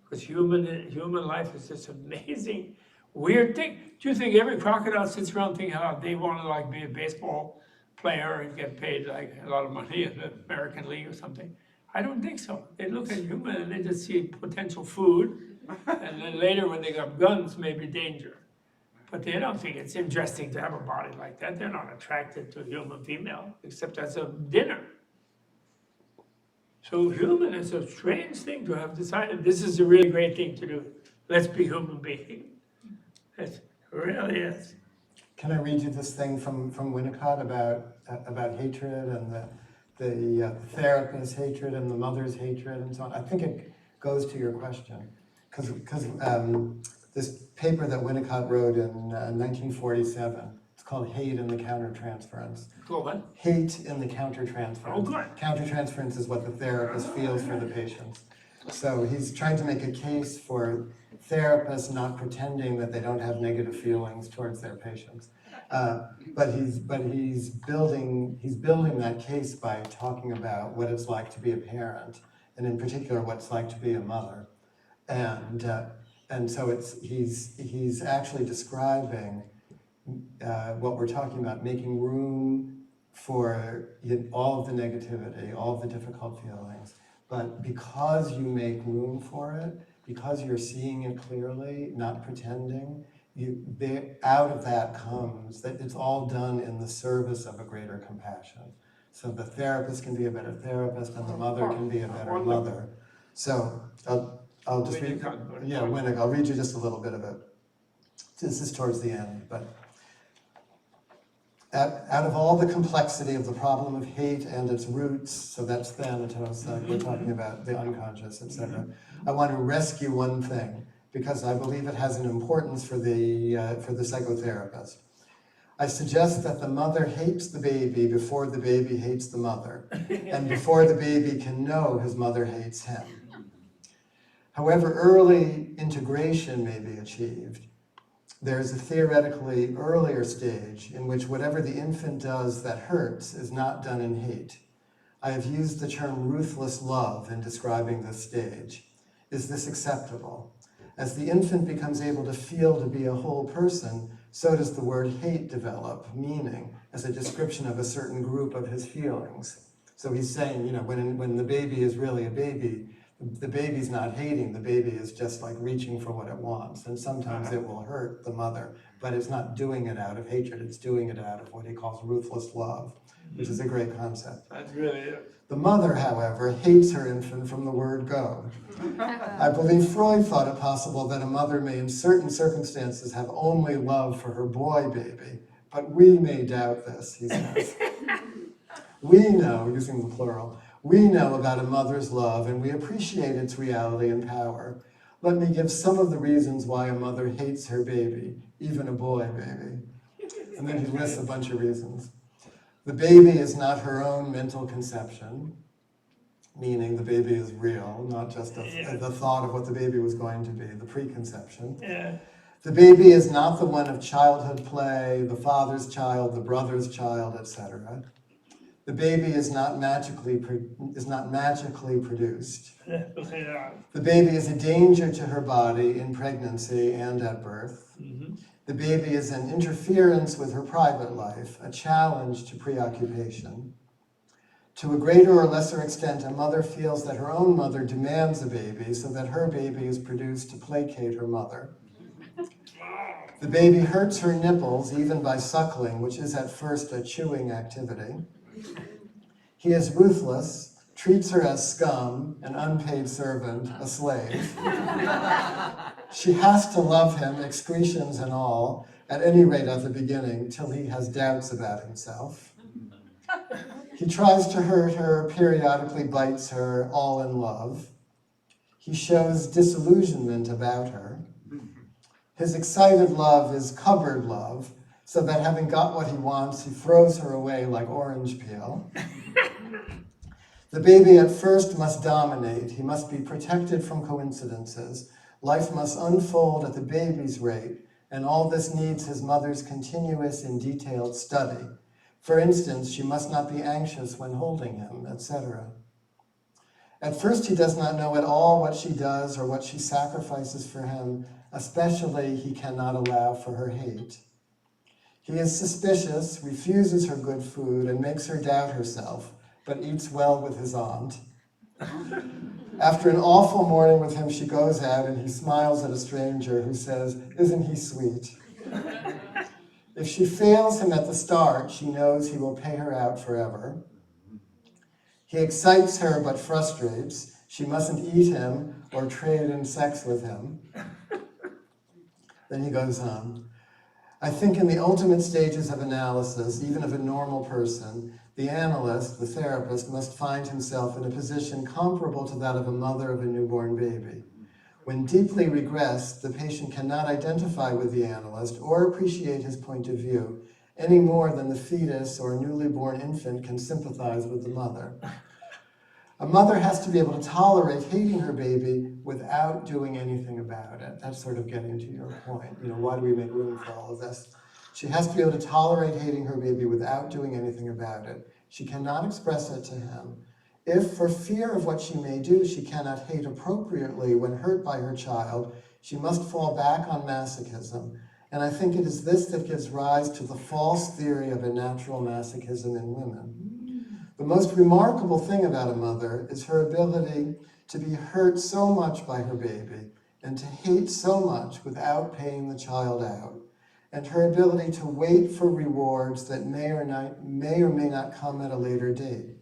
Because human life is this amazing, weird thing. Do you think every crocodile sits around thinking how they want to like be a baseball player and get paid like a lot of money in the American League or something? I don't think so. They look at human and they just see potential food, and then later when they got guns, maybe danger. But they don't think it's interesting to have a body like that. They're not attracted to a human female, except as a dinner. So human is a strange thing to have decided, this is a really great thing to do. Let's be human being. It really is. Can I read you this thing from Winnicott about hatred and the therapist's hatred and the mother's hatred and so on? I think it goes to your question. Because this paper that Winnicott wrote in 1947, it's called Hate in the Countertransference. Go on. Hate in the countertransference. Oh, good. Countertransference is what the therapist feels for the patients. So he's trying to make a case for therapists not pretending that they don't have negative feelings towards their patients. But he's building that case by talking about what it's like to be a parent, and in particular what it's like to be a mother. And so he's actually describing what we're talking about, making room for all of the negativity, all of the difficult feelings. But because you make room for it, because you're seeing it clearly, not pretending, out of that comes that it's all done in the service of a greater compassion. So the therapist can be a better therapist, and the mother can be a better mother. So I'll just read. Yeah, Winnick, I'll read you just a little bit of it. This is towards the end, but out of all the complexity of the problem of hate and its roots, so that's Thanatos, we're talking about the unconscious, etc. I want to rescue one thing, because I believe it has an importance for the psychotherapist. I suggest that the mother hates the baby before the baby hates the mother, and before the baby can know his mother hates him. However early integration may be achieved, there's a theoretically earlier stage in which whatever the infant does that hurts is not done in hate. I have used the term ruthless love in describing this stage. Is this acceptable? As the infant becomes able to feel to be a whole person, so does the word hate develop meaning as a description of a certain group of his feelings. So he's saying, when the baby is really a baby, the baby's not hating, the baby is just like reaching for what it wants. And sometimes it will hurt the mother, but it's not doing it out of hatred, it's doing it out of what he calls ruthless love, which is a great concept. That's really it. The mother, however, hates her infant from the word go. I believe Freud thought it possible that a mother may in certain circumstances have only love for her boy baby, but we may doubt this, he says. We know, using the plural, we know about a mother's love and we appreciate its reality and power. Let me give some of the reasons why a mother hates her baby, even a boy baby. And then he lists a bunch of reasons. The baby is not her own mental conception, meaning the baby is real, not just the thought of what the baby was going to be, the preconception. Yeah. The baby is not the one of childhood play, the father's child, the brother's child, etc. The baby is not magically produced. The baby is a danger to her body in pregnancy and at birth. Mm-hmm. The baby is an interference with her private life, a challenge to preoccupation. To a greater or lesser extent, a mother feels that her own mother demands a baby so that her baby is produced to placate her mother. The baby hurts her nipples even by suckling, which is at first a chewing activity. He is ruthless, treats her as scum, an unpaid servant, a slave. She has to love him, excretions and all, at any rate at the beginning, till he has doubts about himself. He tries to hurt her, periodically bites her, all in love. He shows disillusionment about her. His excited love is cupboard love, so that having got what he wants, he throws her away like orange peel. The baby at first must dominate. He must be protected from coincidences. Life must unfold at the baby's rate, and all this needs his mother's continuous and detailed study. For instance, she must not be anxious when holding him, etc. At first, he does not know at all what she does or what she sacrifices for him, especially he cannot allow for her hate. He is suspicious, refuses her good food, and makes her doubt herself, but eats well with his aunt. After an awful morning with him, she goes out and he smiles at a stranger who says, "Isn't he sweet?" If she fails him at the start, she knows he will pay her out forever. He excites her but frustrates. She mustn't eat him or trade in sex with him. Then he goes on. I think in the ultimate stages of analysis, even of a normal person, the analyst, the therapist, must find himself in a position comparable to that of a mother of a newborn baby. When deeply regressed, the patient cannot identify with the analyst or appreciate his point of view any more than the fetus or newly born infant can sympathize with the mother. A mother has to be able to tolerate hating her baby without doing anything about it. That's sort of getting to your point. Why do we make room for all of this? She has to be able to tolerate hating her baby without doing anything about it. She cannot express it to him. If, for fear of what she may do, she cannot hate appropriately when hurt by her child, she must fall back on masochism. And I think it is this that gives rise to the false theory of a natural masochism in women. The most remarkable thing about a mother is her ability to be hurt so much by her baby and to hate so much without paying the child out, and her ability to wait for rewards that may or may not come at a later date.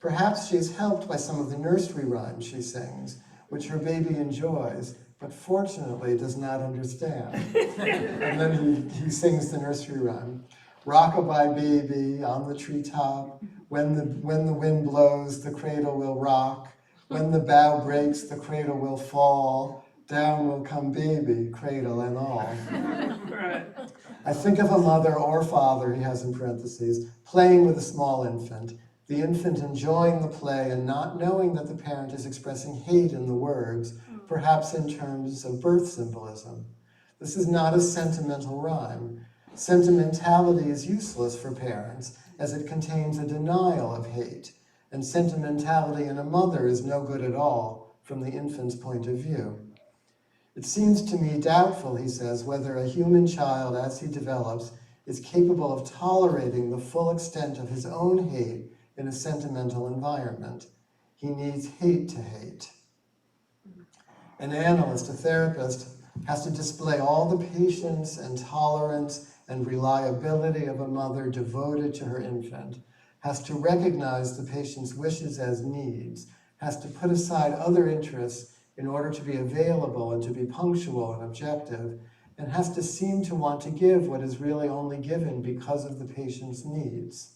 Perhaps she is helped by some of the nursery rhymes she sings, which her baby enjoys, but fortunately does not understand. And then he sings the nursery rhyme. Rock-a-bye baby on the treetop, when the wind blows, the cradle will rock. When the bough breaks, the cradle will fall. Down will come baby, cradle and all. I think of a mother or father, he has in parentheses, playing with a small infant, the infant enjoying the play and not knowing that the parent is expressing hate in the words, perhaps in terms of birth symbolism. This is not a sentimental rhyme. Sentimentality is useless for parents, as it contains a denial of hate, and sentimentality in a mother is no good at all from the infant's point of view. It seems to me doubtful, he says, whether a human child, as he develops, is capable of tolerating the full extent of his own hate in a sentimental environment. He needs hate to hate. An analyst, a therapist, has to display all the patience and tolerance and reliability of a mother devoted to her infant, has to recognize the patient's wishes as needs, has to put aside other interests in order to be available and to be punctual and objective, and has to seem to want to give what is really only given because of the patient's needs.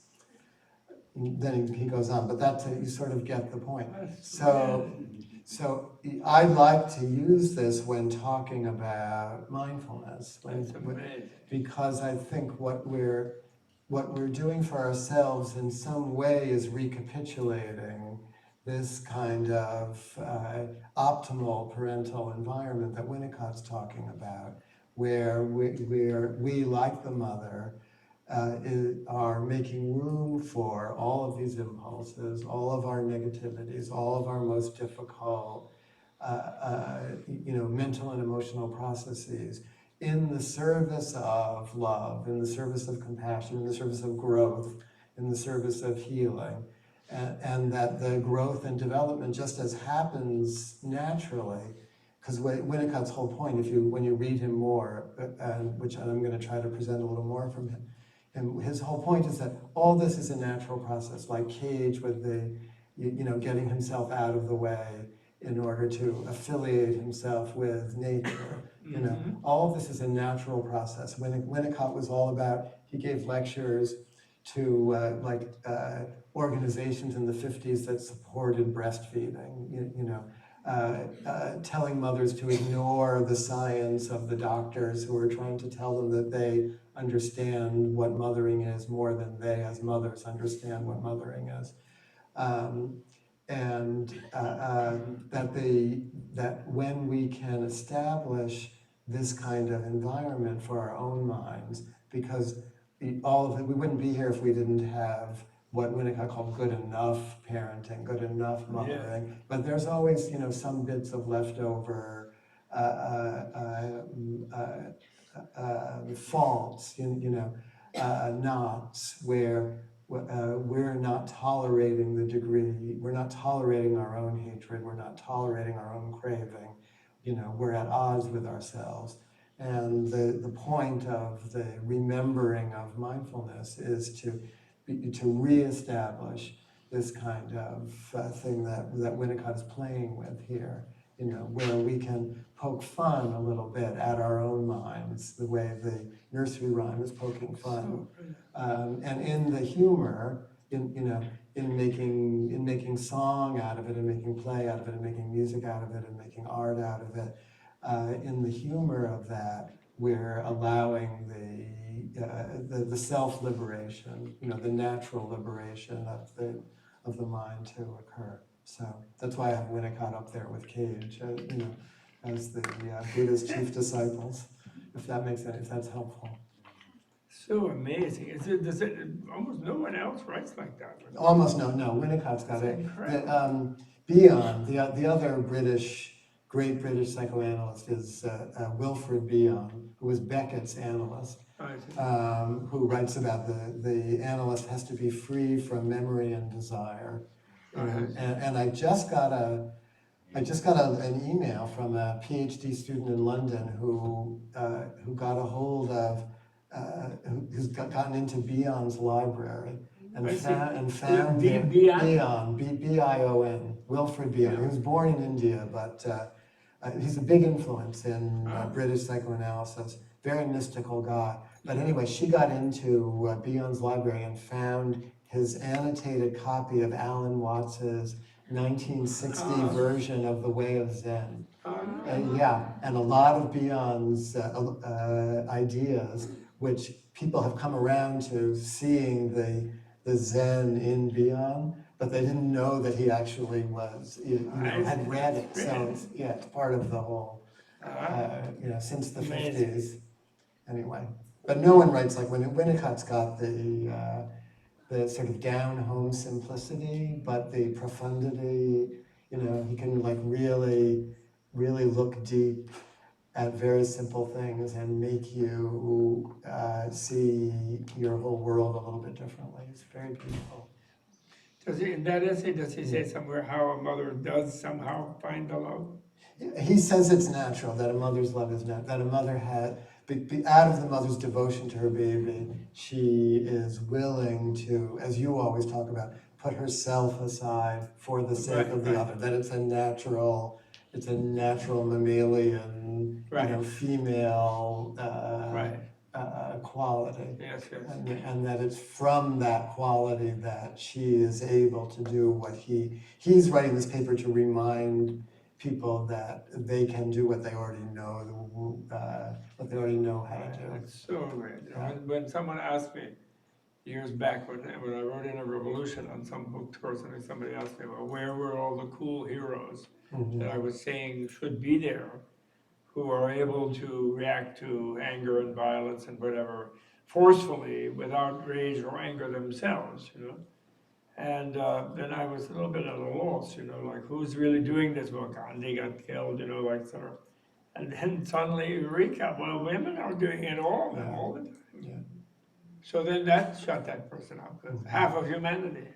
Then he goes on, but that you sort of get the point. So I like to use this when talking about mindfulness, because I think what we're doing for ourselves in some way is recapitulating this kind of optimal parental environment that Winnicott's talking about, where we like the mother, are making room for all of these impulses, all of our negativities, all of our most difficult, mental and emotional processes in the service of love, in the service of compassion, in the service of growth, in the service of healing. And that the growth and development just as happens naturally, because Winnicott's whole point, when you read him more, which I'm going to try to present a little more from him, and his whole point is that all this is a natural process, like Cage with getting himself out of the way in order to affiliate himself with nature. All of this is a natural process. Winnicott was all about, he gave lectures to organizations in the 50s that supported breastfeeding, telling mothers to ignore the science of the doctors who are trying to tell them that they understand what mothering is more than they as mothers understand what mothering is. That when we can establish this kind of environment for our own minds, because all of it, we wouldn't be here if we didn't have what Winnicott called good enough parenting, good enough mothering. Yeah. But there's always, some bits of leftover faults, knots where we're not tolerating the degree, we're not tolerating our own hatred, we're not tolerating our own craving, we're at odds with ourselves. And the point of the remembering of mindfulness is to reestablish this kind of thing that Winnicott is playing with here, you know, where we can poke fun a little bit at our own minds, the way the nursery rhyme is poking fun. And in the humor, in making song out of it, and making play out of it, and making music out of it, and making art out of it, in the humor of that, we're allowing the self-liberation, you know, the natural liberation of the mind to occur. So that's why I have Winnicott up there with Cage, you know, as the Buddha's chief disciples, if that's helpful. So amazing. Almost no one else writes like that. Almost no. Winnicott's got That's it. incredible. Beyond, the other great British psychoanalyst is Wilfred Bion, who was Beckett's analyst, who writes about the analyst has to be free from memory and desire. And I just got an email from a PhD student in London who got a hold of who's gotten into Bion's library and found Bion? B-I-O-N, Wilfred Bion. He was born in India, but he's a big influence in British psychoanalysis. Very mystical guy. But anyway, she got into Bion's library and found his annotated copy of Alan Watts's 1960 version of The Way of Zen. And a lot of Bion's ideas, which people have come around to seeing the Zen in Bion, but they didn't know that he actually was, had read it. So it's part of the whole, since the 50s. Anyway, but no one writes like Winnicott's got the sort of down-home simplicity, but the profundity, he can like really, really look deep at very simple things and make you see your whole world a little bit differently. It's very beautiful. In that essay, does he say somewhere how a mother does somehow find the love? He says it's natural, that a mother's love is natural, that a mother had, out of the mother's devotion to her baby, she is willing to, as you always talk about, put herself aside for the sake of the other, that it's a natural mammalian, female quality. Yes. And that it's from that quality that she is able to do what he's writing this paper to remind people that they can do what they already know, how to do. It's so great. When someone asked me years back when I wrote in a revolution on some book course, and somebody asked me, well, where were all the cool heroes that I was saying should be there, who are able to react to anger and violence and whatever forcefully without rage or anger themselves, And then I was a little bit at a loss, like who's really doing this? Well, Gandhi got killed, sort of. And then suddenly Eureka, well, women are doing it all the time. Yeah. So then that shut that person up, because half of humanity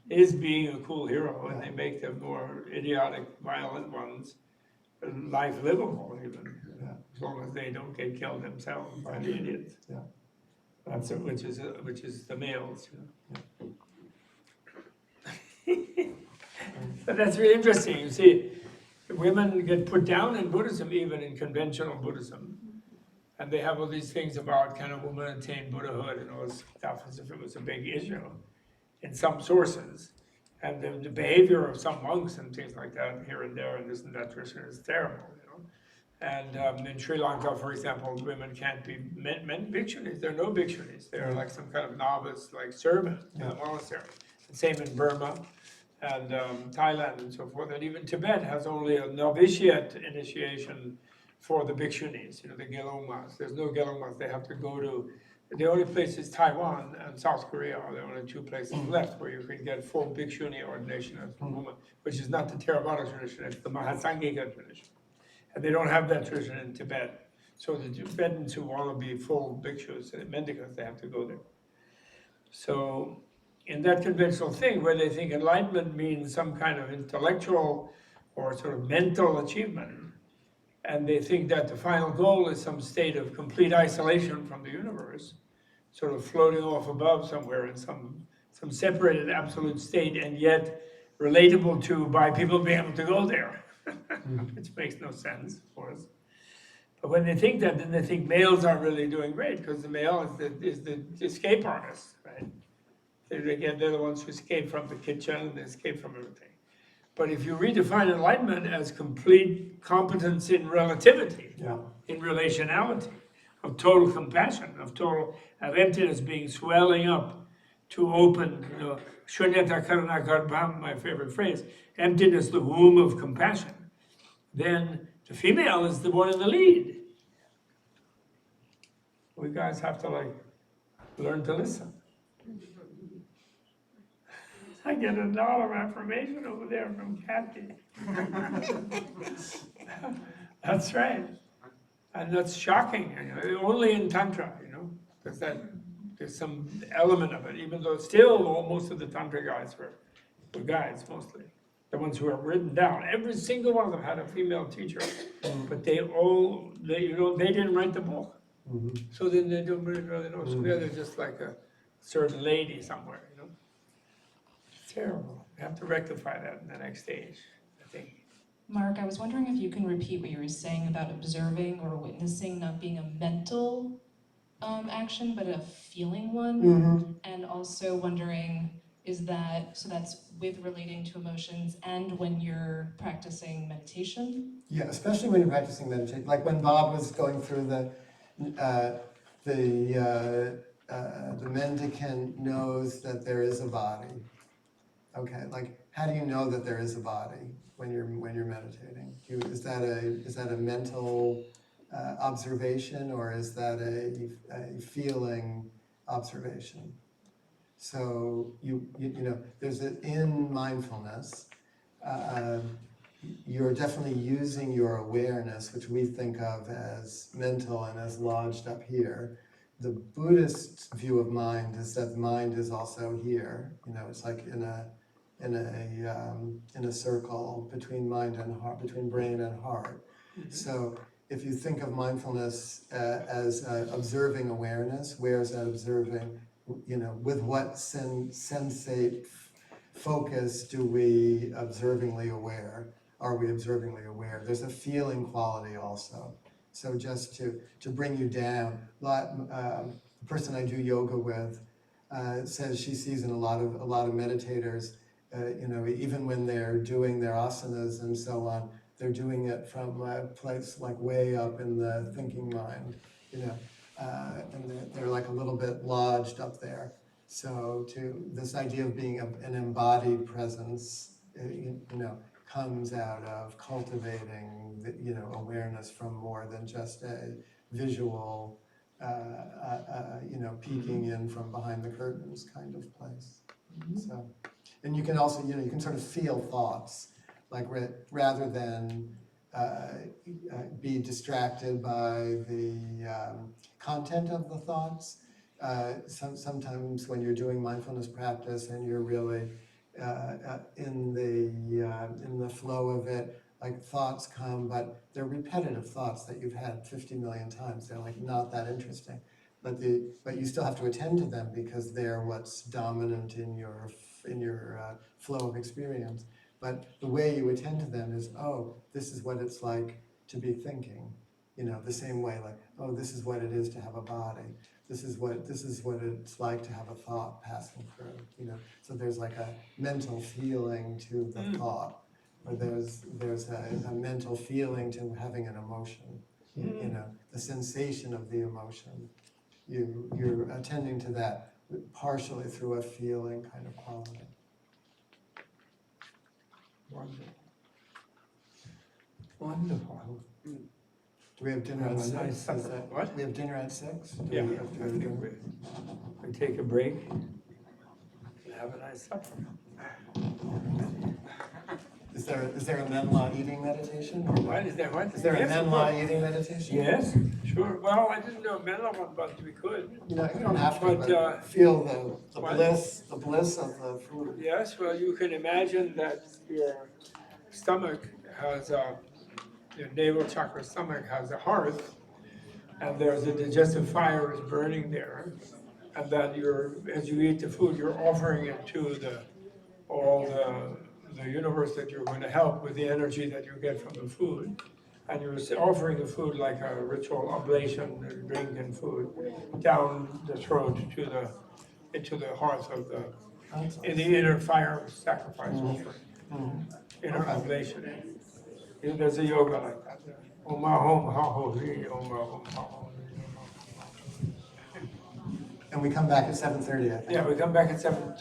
is being a cool hero, and they make the more idiotic, violent ones life livable, even, as long as they don't get killed themselves by the idiots. Yeah. That's which is the males. But that's really interesting. You see, women get put down in Buddhism, even in conventional Buddhism. And they have all these things about can a woman attain Buddhahood and all this stuff as if it was a big issue in some sources. And the behavior of some monks and things like that here and there and this and that tradition is terrible, And in Sri Lanka, for example, women can't be men bhikshunis. There are no bhikshunis. They're like some kind of novice, like servant in the monastery. And same in Burma and Thailand and so forth. And even Tibet has only a novitiate initiation for the bhikshunis, the gelongmas. There's no gelongmas. They have to go to, the only place is Taiwan and South Korea are the only two places left where you can get full bhikshuni ordination as a woman, which is not the Theravada tradition, it's the Mahasangika tradition. And they don't have that tradition in Tibet. So the Tibetans who want to be full bhikshus and mendicants, they have to go there. So in that conventional thing where they think enlightenment means some kind of intellectual or sort of mental achievement, and they think that the final goal is some state of complete isolation from the universe, sort of floating off above somewhere in some some separated absolute state, and yet relatable to by people being able to go there, which makes no sense, of course. But when they think that, then they think males are really doing great, because the male is the escape artist, right? They're the ones who escape from the kitchen, they escape from everything. But if you redefine enlightenment as complete competence in relativity, in relationality, of total compassion, of emptiness being swelling up to open, Shunyata Karuna Garbham, my favorite phrase, emptiness, the womb of compassion, then the female is the one in the lead. We guys have to learn to listen. I get a lot of affirmation over there from Kathy. That's right. And that's shocking, only in Tantra, because there's some element of it, even though still most of the Tantra guys were guys mostly. The ones who are written down, every single one of them had a female teacher, but they didn't write the book. So then they don't really know. So they're just like a certain lady somewhere, It's terrible. We have to rectify that in the next stage, I think. Mark, I was wondering if you can repeat what you were saying about observing or witnessing not being a mental action, but a feeling one. And also wondering, that's with relating to emotions and when you're practicing meditation? Yeah, especially when you're practicing meditation. Like when Bob was going through the mendicant knows that there is a body. Okay, like how do you know that there is a body when you're meditating? Is that a mental observation, or is that a feeling observation? So there's in mindfulness. You're definitely using your awareness, which we think of as mental and as lodged up here. The Buddhist view of mind is that the mind is also here. It's like in a circle between mind and heart, between brain and heart. So if you think of mindfulness as observing awareness, where is that observing? With what sensate focus do we observingly aware? Are we observingly aware? There's a feeling quality also. So just to bring you down, the person I do yoga with says she sees in a lot of meditators, even when they're doing their asanas and so on, they're doing it from a place like way up in the thinking mind, and they're like a little bit lodged up there. So this idea of being an embodied presence, comes out of cultivating, awareness from more than just a visual, peeking in from behind the curtains kind of place. So, and you can also, you can sort of feel thoughts, like rather than be distracted by the content of the thoughts. Sometimes when you're doing mindfulness practice and you're really in the flow of it, like thoughts come, but they're repetitive thoughts that you've had 50 million times. They're like not that interesting, but you still have to attend to them because they're what's dominant in your flow of experience. But the way you attend to them is, oh, this is what it's like to be thinking, the same way, like, oh, this is what it is to have a body. This is what it's like to have a thought passing through, So there's like a mental feeling to the thought, or there's a mental feeling to having an emotion, the sensation of the emotion. You're attending to that partially through a feeling kind of quality. Wonderful. Wonderful. Do we have dinner at 6? Nice supper. What? We have dinner at 6? Yeah, I think we take a break and have a nice supper. Is there a Menla eating meditation? Or What is there? What? Is there a Yes, of Menla course. eating meditation? Yes, sure. Well, I didn't know Menla one, but we could. You don't have to, But, but feel the what? bliss of the food. Yes, well, you can imagine that your stomach has your navel chakra stomach has a hearth, and there's a digestive fire is burning there. And that as you eat the food, you're offering it to all the universe that you're going to help with the energy that you get from the food. And you're offering the food like a ritual oblation, drink and food, down the throat into the heart of in the inner fire sacrifice offering, inner oblation. There's a yoga like that. Om Hom Ha Ho Ri, Om Hom Ha Ho Ri. And we come back at 7:30, I think. Yeah, we come back at 7.